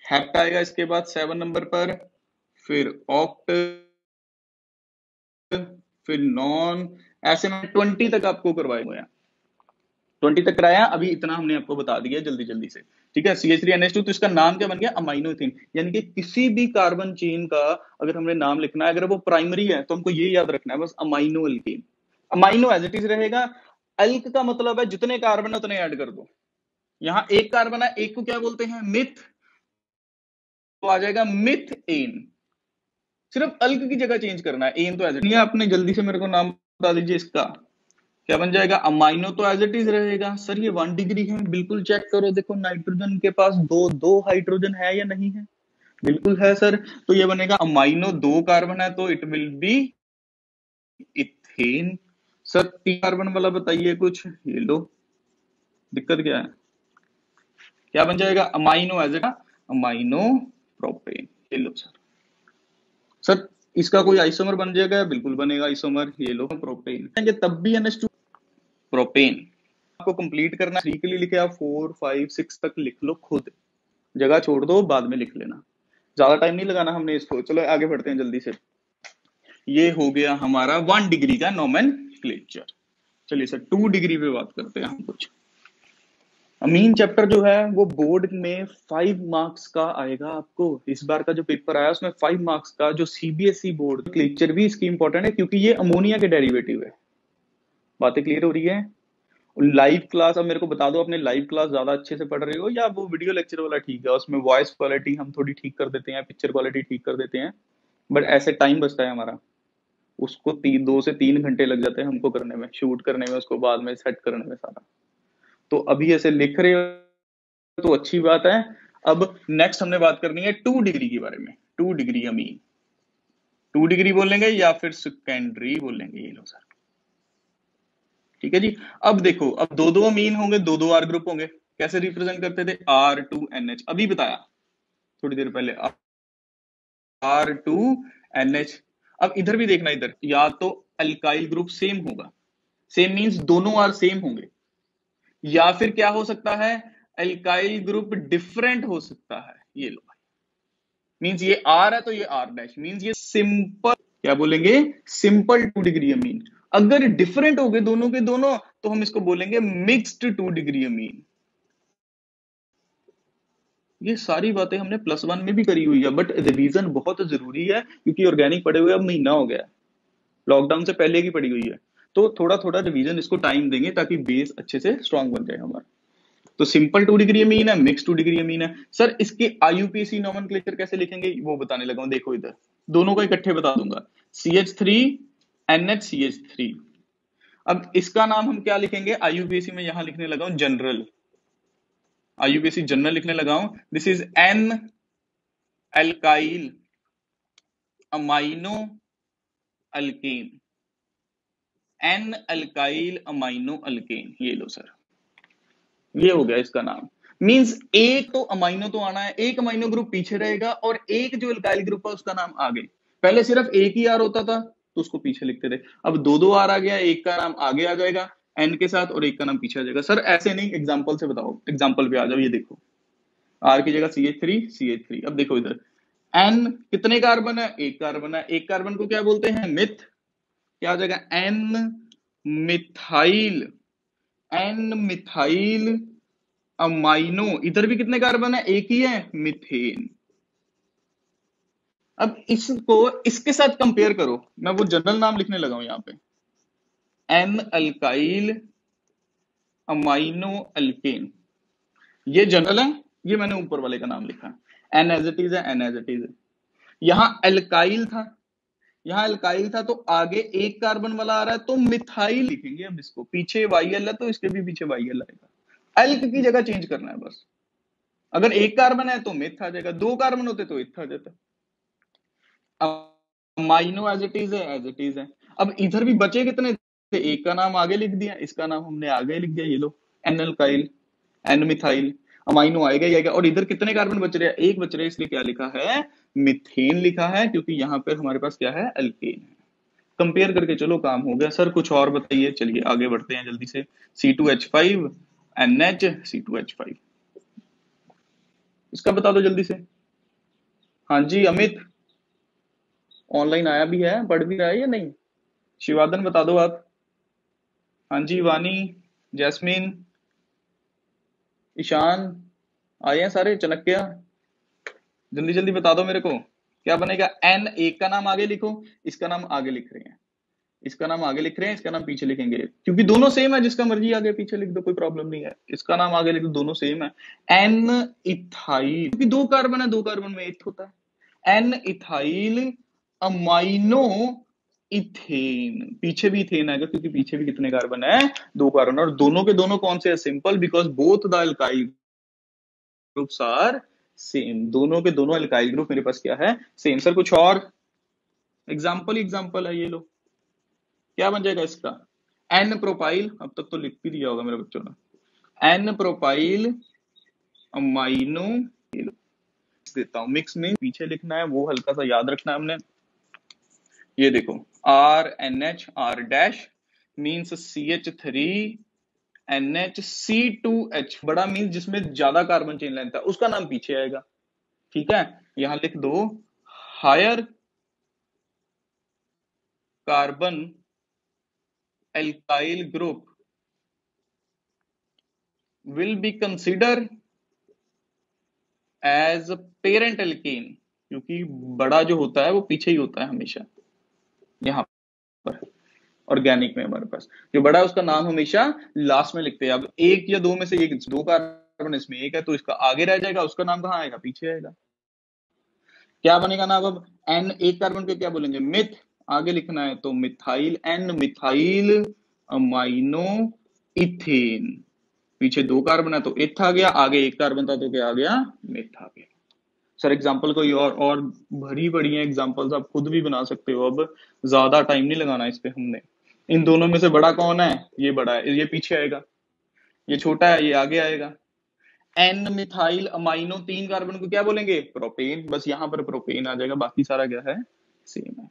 हेप्ट आएगा इसके बाद 7 नंबर पर, फिर ऑक्ट, फिर नॉन। ऐसे में 20 तक आपको करवाए हुए हैं। 20 तक कराया, अभी इतना हमने आपको बता दिया जल्दी जल्दी से, ठीक है। CH3NH2, तो इसका नाम क्या बन गया? Amino ethane. यानी कि किसी भी कार्बन चेन का अगर हमने नाम लिखना है, अगर वो प्राइमरी है तो हमको ये याद रखना है बस, amino alkane. Amino as it is रहेगा। अल्क का मतलब है जितने कार्बन उतने ऐड कर दो। यहां एक कार्बन है, एक को क्या बोलते हैं? मिथ, तो आ जाएगा मिथ एन। सिर्फ अल्क की जगह चेंज करना है, एन तो एज इट इज। आपने जल्दी से मेरे को नाम बता दीजिए इसका, क्या बन जाएगा? अमाइनो तो एज इट इज रहेगा। सर ये 1 डिग्री है, बिल्कुल चेक करो, देखो नाइट्रोजन के पास दो हाइड्रोजन है या नहीं है? बिल्कुल है सर। तो ये बनेगा अमाइनो, 2 कार्बन है तो it will B ethane. Sir 3 carbon वाला बताइए कुछ, ये लो, दिक्कत क्या है? क्या बन जाएगा? Amino as it, amino propane. ये लो सर। सर इसका कोई आइसोमर बन जाएगा? बिल्कुल बनेगा आइसोमर, ये लो प्रोपेन। तब भी NH2 प्रोपेन। आपको कंप्लीट करना, 3 के लिए लिखे आप 4, 5, 6 तक लिख लो खुद, जगह छोड़ दो, बाद में लिख लेना, ज्यादा टाइम नहीं लगाना हमने इसको। चलो आगे बढ़ते हैं जल्दी से। ये हो गया हमारा 1 डिग्री का नोमेनक्लेचर। चलिए सर 2 डिग्री पे बात करते हैं हम कुछ। अमीन चैप्टर जो है वो बोर्ड में 5 मार्क्स का आएगा आपको। इस बार का जो पेपर आया उसमें 5 मार्क्स का, जो CBSE बोर्ड क्लेचर भी इसकी इंपॉर्टेंट है क्योंकि ये अमोनिया के डेरिवेटिव है। बातें क्लियर हो रही है? लाइव क्लास, अब मेरे को बता दो, अपने लाइव क्लास ज्यादा अच्छे से पढ़ रहे हो या वो वीडियो लेक्चर वाला ठीक है? उसमें वॉइस क्वालिटी हम थोड़ी ठीक कर देते हैं, पिक्चर क्वालिटी ठीक कर देते हैं, बट ऐसे टाइम बचता है हमारा, उसको 2 से 3 घंटे लग जाते हैं हमको करने में, शूट करने में, उसको बाद में सेट करने में सारा। तो अभी ऐसे लिख रहे हो तो अच्छी बात है। अब नेक्स्ट हमने बात करनी है 2 डिग्री के बारे में। 2 डिग्री अमीन, 2 डिग्री बोलेंगे या फिर सेकेंडरी बोलेंगे, ये लो सर, ठीक है जी। अब देखो, अब 2 अमीन होंगे, 2 आर ग्रुप होंगे। कैसे रिप्रेजेंट करते थे? R2NH, अभी बताया थोड़ी देर पहले, R2NH। अब इधर भी देखना, इधर या तो अल्काइल ग्रुप सेम होगा, सेम मींस दोनों आर सेम होंगे, या फिर क्या हो सकता है? अल्काइल ग्रुप डिफरेंट हो सकता है। ये लो भाई, मींस ये R है तो ये R डैश, मींस ये सिंपल, क्या बोलेंगे? सिंपल 2 डिग्री अमीन। अगर डिफरेंट हो गए दोनों के दोनों तो हम इसको बोलेंगे मिक्स्ड 2 डिग्री अमीन। ये सारी बातें हमने +1 में भी करी हुई है, बट रिवीजन बहुत जरूरी है क्योंकि ऑर्गेनिक पढ़े हुए अब महीना हो गया, लॉकडाउन से पहले की पड़ी हुई है, तो थोड़ा थोड़ा रिवीजन इसको टाइम देंगे ताकि बेस अच्छे से स्ट्रांग बन जाए हमारा। तो सिंपल 2 डिग्री अमीन है, मिक्स 2 डिग्री अमीन है। सर इसके IUPAC नोमेनक्लेचर कैसे लिखेंगे वो बताने लगा हूं, देखो इधर दोनों को इकट्ठे बता दूंगा। CH3NH CH3। अब इसका नाम हम क्या लिखेंगे IUPAC में? यहां लिखने लगा हूं जनरल, IUPAC जनरल लिखने लगा हूं। This is N alkyl amino alkane, N alkyl amino alkane. ये लो सर, ये हो गया इसका नाम। मींस एक तो अमाइनो तो आना है, एक अमाइनो ग्रुप पीछे रहेगा और एक जो अल्काइल ग्रुप है उसका नाम आगे। पहले सिर्फ एक ही आर होता था तो उसको पीछे लिखते थे, अब 2 आर आ गया, एक का नाम आगे आ जाएगा एन के साथ और एक का नाम पीछे आ जाएगा। सर ऐसे नहीं, एग्जाम्पल से बताओ, एग्जाम्पल पे आ जाओ। ये देखो आर की जगह CH3 अब देखो इधर एन कितने कार्बन है? एक कार्बन है, एक कार्बन को क्या बोलते हैं? मिथ। क्या आ जाएगा? N methyl, N methyl amino. इधर भी कितने कार्बन है? एक ही है, मिथेन। अब इसको इसके साथ कंपेयर करो, मैं वो जनरल नाम लिखने लगा हूं यहां पे, एन अल्काइल अमाइनो अल्केन। ये जनरल है, ये मैंने ऊपर वाले का नाम लिखा, एन एज इट इज है, एन एज इट इज है। यहां अल्काइल था, यहां अल्काइल था, तो आगे एक कार्बन वाला आ रहा है तो मिथाइल लिखेंगे। अब इसको पीछे वाईएल है तो इसके भी पीछे वाईएल आएगा। एल्क की जगह चेंज करना है बस। अगर एक कार्बन है तो मिथ आ जाएगा, दो कार्बन होते तो इथ आ जाता। अमाइनो एज इट इज है, एज इट इज है। अब इधर भी बचे कितने थे, एक का नाम आगे लिख दिया, इसका नाम हमने आगे लिख दिया, ये लो N alkyl N methyl. Amino आएगा ही आएगा। और इधर कितने कार्बन बच रहे हैं, एक बच रहे हैं, इसलिए क्या लिखा है, मिथेन लिखा है, क्योंकि यहां पर हमारे पास क्या है, अल्केन है। कंपेयर करके चलो काम हो गया। सर कुछ और बताइए, चलिए आगे बढ़ते हैं जल्दी से। C2H5 NH C2H5, इसका बता दो जल्दी से। हाँ जी अमित, ऑनलाइन आया भी है, पढ़ भी रहा है या नहीं? शिवादन बता दो आप। हाँ जी वानी, जैस्मिन, ईशान, आए हैं सारे? चनक्या, जल्दी जल्दी बता दो मेरे को क्या बनेगा। एन, एक का नाम आगे लिखो, इसका नाम आगे लिख रहे हैं, इसका नाम आगे लिख रहे हैं, इसका नाम पीछे लिखेंगे, क्योंकि दोनों सेम है, जिसका मर्जी आगे पीछे लिख दो, कोई प्रॉब्लम नहीं है। इसका नाम आगे लिख दो, दोनों सेम है। एन इथाइल, क्योंकि दो कार्बन है, दो कार्बन में इथ होता है। एन इथाइल अमाइनो इथेन, पीछे भी इथेन आएगा, क्योंकि पीछे भी कितने कार्बन है, दो कार्बन। और दोनों के दोनों कौन से है, simple, because both the alkyl groups are same. दोनों के दोनों अल्काइल ग्रुप मेरे पास क्या है, सेम। सर कुछ और एग्जाम्पल है, ये लो, क्या बन जाएगा इसका, एन प्रोपाइल, अब तक तो लिख भी दिया होगा मेरे बच्चों ने, एन प्रोपाइल अमाइनो, देता हूं मिक्स में, पीछे लिखना है, वो हल्का सा याद रखना है हमने। ये देखो RNH R dash means CH3 NHC2H, बड़ा मीन्स जिसमें ज्यादा कार्बन चेन लेंथ है, उसका नाम पीछे आएगा। ठीक है, यहां लिख दो, higher carbon alkyl group will be considered as parent alkane, क्योंकि बड़ा जो होता है वो पीछे ही होता है हमेशा। यहां पर ऑर्गेनिक में हमारे पास जो बड़ा है उसका नाम हमेशा लास्ट में लिखते हैं। अब एक या दो में से एक, दो कार्बन इसमें एक है तो इसका आगे रह जाएगा, उसका नाम कहां आएगा, पीछे आएगा। क्या बनेगा नाम, अब एन, एक कार्बन के क्या बोलेंगे, मिथ, आगे लिखना है तो methyl, N methyl amino ethane, पीछे दो कार्बन है तो इथ आ गया, आगे एक कार्बन था तो क्या आ गया, मिथ आ गया। सर एग्जाम्पल कोई और भरी पड़ी है एग्जाम्पल्स, आप खुद भी बना सकते हो, अब ज्यादा टाइम नहीं लगाना इस पे हमने। इन दोनों में से बड़ा कौन है, ये बड़ा है, ये पीछे आएगा, ये छोटा है, ये आगे आएगा। एन मिथाइल अमाइनो, तीन कार्बन को क्या बोलेंगे, प्रोपेन, बस यहां पर प्रोपेन आ जाएगा, बाकी सारा क्या है, सेम है।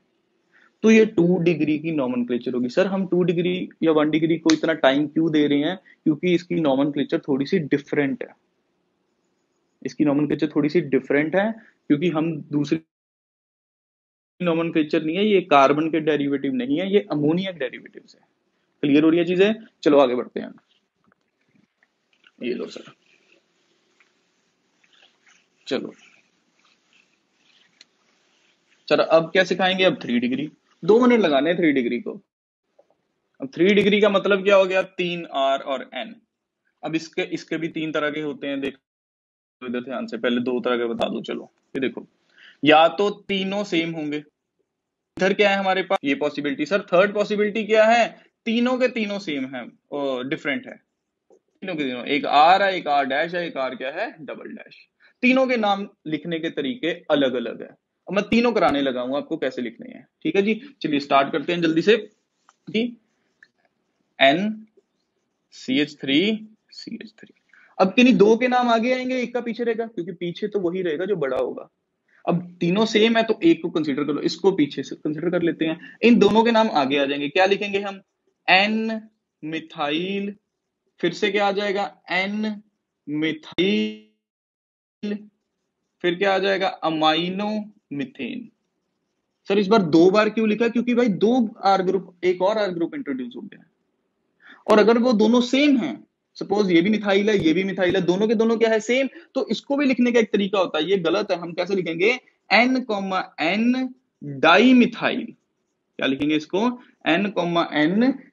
तो ये 2 डिग्री की नॉमेनक्लेचर होगी। सर हम 2 डिग्री या 1 डिग्री को इतना टाइम क्यों दे रहे हैं, क्योंकि इसकी नॉमेनक्लेचर थोड़ी सी डिफरेंट है, इसकी नॉमेनक्लेचर थोड़ी सी डिफरेंट है, क्योंकि हम दूसरी नॉमेनक्लेचर नहीं है, ये कार्बन के डेरिवेटिव नहीं है, ये अमोनिया के डेरिवेटिव है। क्लियर हो रही है चीजें? चलो आगे बढ़ते हैं। ये लो सर, चलो चलो अब क्या सिखाएंगे, अब 3 डिग्री, 2 मिनट लगाने 3 डिग्री को। अब 3 डिग्री का मतलब क्या हो गया, 3R और N। अब इसके इसके भी 3 तरह के होते हैं, देखो इधर ध्यान से, पहले 2 तरह के बता दो। चलो ये देखो, या तो तीनों सेम होंगे, इधर क्या है हमारे पास, ये पॉसिबिलिटी। सर थर्ड पॉसिबिलिटी क्या है, तीनों के तीनों सेम है और डिफरेंट है, तीनों के तीनों, एक आर है, एक आर डैश है, एक आर क्या है, डबल डैश। तीनों के नाम लिखने के तरीके अलग अलग है। अब मैं तीनों कराने लगा हूं आपको कैसे लिखने हैं। ठीक है जी, चलिए स्टार्ट करते हैं जल्दी से। N CH3 CH3, अब किन्हीं दो के नाम आगे आएंगे, एक का पीछे रहेगा, क्योंकि पीछे तो वही रहेगा जो बड़ा होगा। अब तीनों सेम है तो एक को कंसीडर कर लो, इसको पीछे से कंसीडर कर लेते हैं। इन दोनों के नाम आगे आ जाएंगे, क्या लिखेंगे हम, एन मिथाइल, फिर से क्या आ जाएगा, एन मिथाइल, फिर क्या आ जाएगा, अमाइनो मिथेन। सर इस बार 2 बार क्यों लिखा, क्योंकि भाई 2 आर ग्रुप, एक और आर ग्रुप इंट्रोड्यूस हो गया, और अगर वो दोनों सेम हैं, सपोज ये भी मिथाइल है, ये भी मिथाइल है, दोनों के दोनों क्या है, सेम, तो इसको भी लिखने का एक तरीका होता है, ये गलत है। हम कैसे लिखेंगे, N, N डाई मिथाइल, क्या लिखेंगे इसको, N,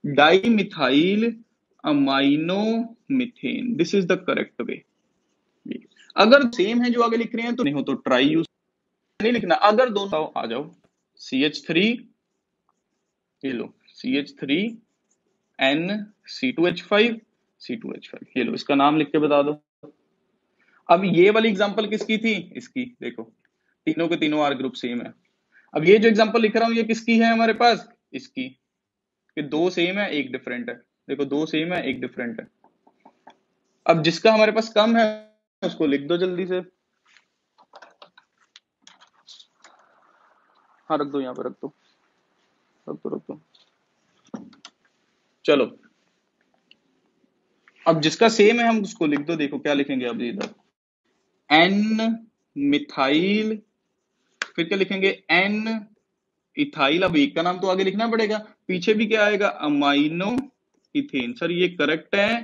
di methyl amino methane, this is the correct way. अगर सेम है जो आगे लिख रहे हैं तो नहीं हो तो ट्राई यूज नहीं लिखना, अगर दोनों आ जाओ CH3, ये लो CH3 NC2H5 C2H5, ये लो इसका नाम लिख के बता दो। अब ये वाली एग्जांपल किसकी थी, इसकी, देखो तीनों के तीनों आर ग्रुप सेम है। अब ये जो एग्जांपल लिख रहा हूं ये किसकी है हमारे पास, इसकी, कि दो सेम है एक डिफरेंट है, देखो दो सेम है एक डिफरेंट है। अब जिसका हमारे पास कम है उसको लिख दो जल्दी से, हाँ रख दो, यहाँ पे रख दो, रख दो। चलो अब जिसका सेम है हम उसको लिख दो, देखो क्या लिखेंगे अब इधर, N मिथाइल, फिर क्या लिखेंगे N इथाइल, अब एक का नाम तो आगे लिखना पड़ेगा, पीछे भी क्या आएगा, अमाइनो इथेन। सर ये करेक्ट है,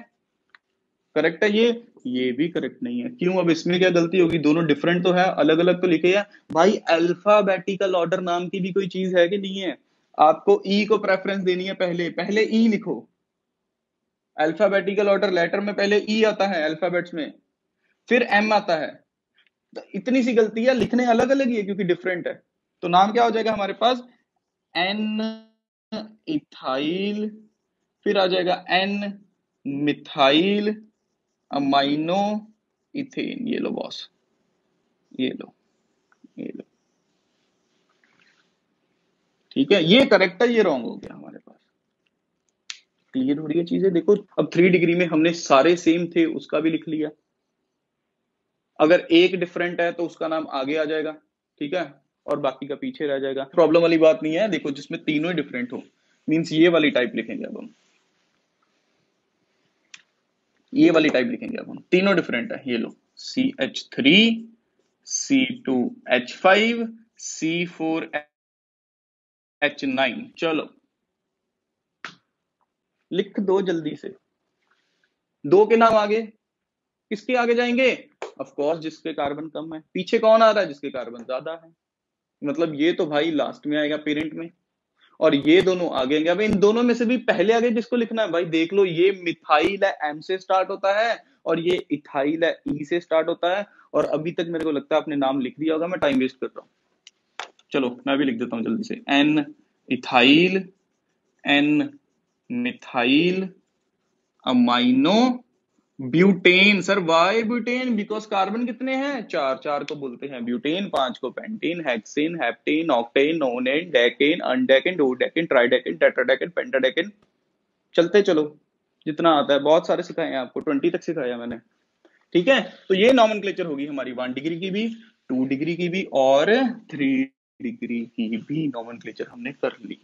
करेक्ट है ये भी करेक्ट नहीं है, क्यों, अब इसमें क्या गलती होगी, दोनों डिफरेंट तो है, अलग अलग तो लिखे हैं भाई। अल्फाबेटिकल ऑर्डर नाम की भी कोई चीज है कि नहीं है, आपको ई को प्रेफरेंस देनी है, पहले ई लिखो, अल्फाबेटिकल ऑर्डर लेटर में पहले ई आता है अल्फाबेट्स में, फिर एम आता है। तो इतनी सी गलती है, लिखने अलग अलग ही है क्योंकि डिफरेंट है। तो नाम क्या हो जाएगा हमारे पास, एन इथाइल, फिर आ जाएगा एन मिथाइल अमाइनो इथेन, ये लो बॉस, ये लो, ये लो, ठीक है, ये करेक्ट है, ये रॉन्ग हो गया हमारे पास। क्लियर हो रही है चीजें, देखो अब 3 डिग्री में हमने सारे सेम थे उसका भी लिख लिया, अगर एक डिफरेंट है तो उसका नाम आगे आ जाएगा, ठीक है, और बाकी का पीछे रह जाएगा। प्रॉब्लम वाली बात नहीं है, देखो जिसमें तीनों ही डिफरेंट हो, मींस ये वाली टाइप लिखेंगे अब हम, ये वाली टाइप लिखेंगे अब हम, तीनों डिफरेंट है, ये लो CH3 C2H5 C4H9, चलो लिख दो जल्दी से, दो के नाम आगे, किसके आगे जाएंगे, ऑफ कोर्स जिसके कार्बन कम है, पीछे कौन आ रहा है, जिसके कार्बन ज्यादा है, मतलब ये तो भाई लास्ट में आएगा पेरेंट में, और ये दोनों आगे आएंगे। अब इन दोनों में से भी पहले आगे किसको लिखना है भाई, देख लो, ये मिथाइल है एम से स्टार्ट होता है और ये इथाइल है ई से स्टार्ट होता है, और अभी तक मेरे को लगता है आपने नाम लिख दिया होगा, मैं टाइम वेस्ट कर रहा हूं। चलो मैं भी लिख देता हूं जल्दी से, N ethyl N methyl amino butane. Sir why butane, because carbon कितने हैं, चार, चार को बोलते हैं ब्यूटेन, 5 को pentane, hexane, heptane, octane, nonane, decane, undecane, dodecane, tridecane, tetradecane, pentadecane, चलते चलो, जितना आता है, बहुत सारे सिखाए हैं आपको, 20 तक सिखाया मैंने, ठीक है। तो ये नॉमेनक्लेचर होगी हमारी 1 डिग्री की भी, 2 डिग्री की भी और 3 डिग्री की भी नॉमेनक्लेचर हमने कर ली।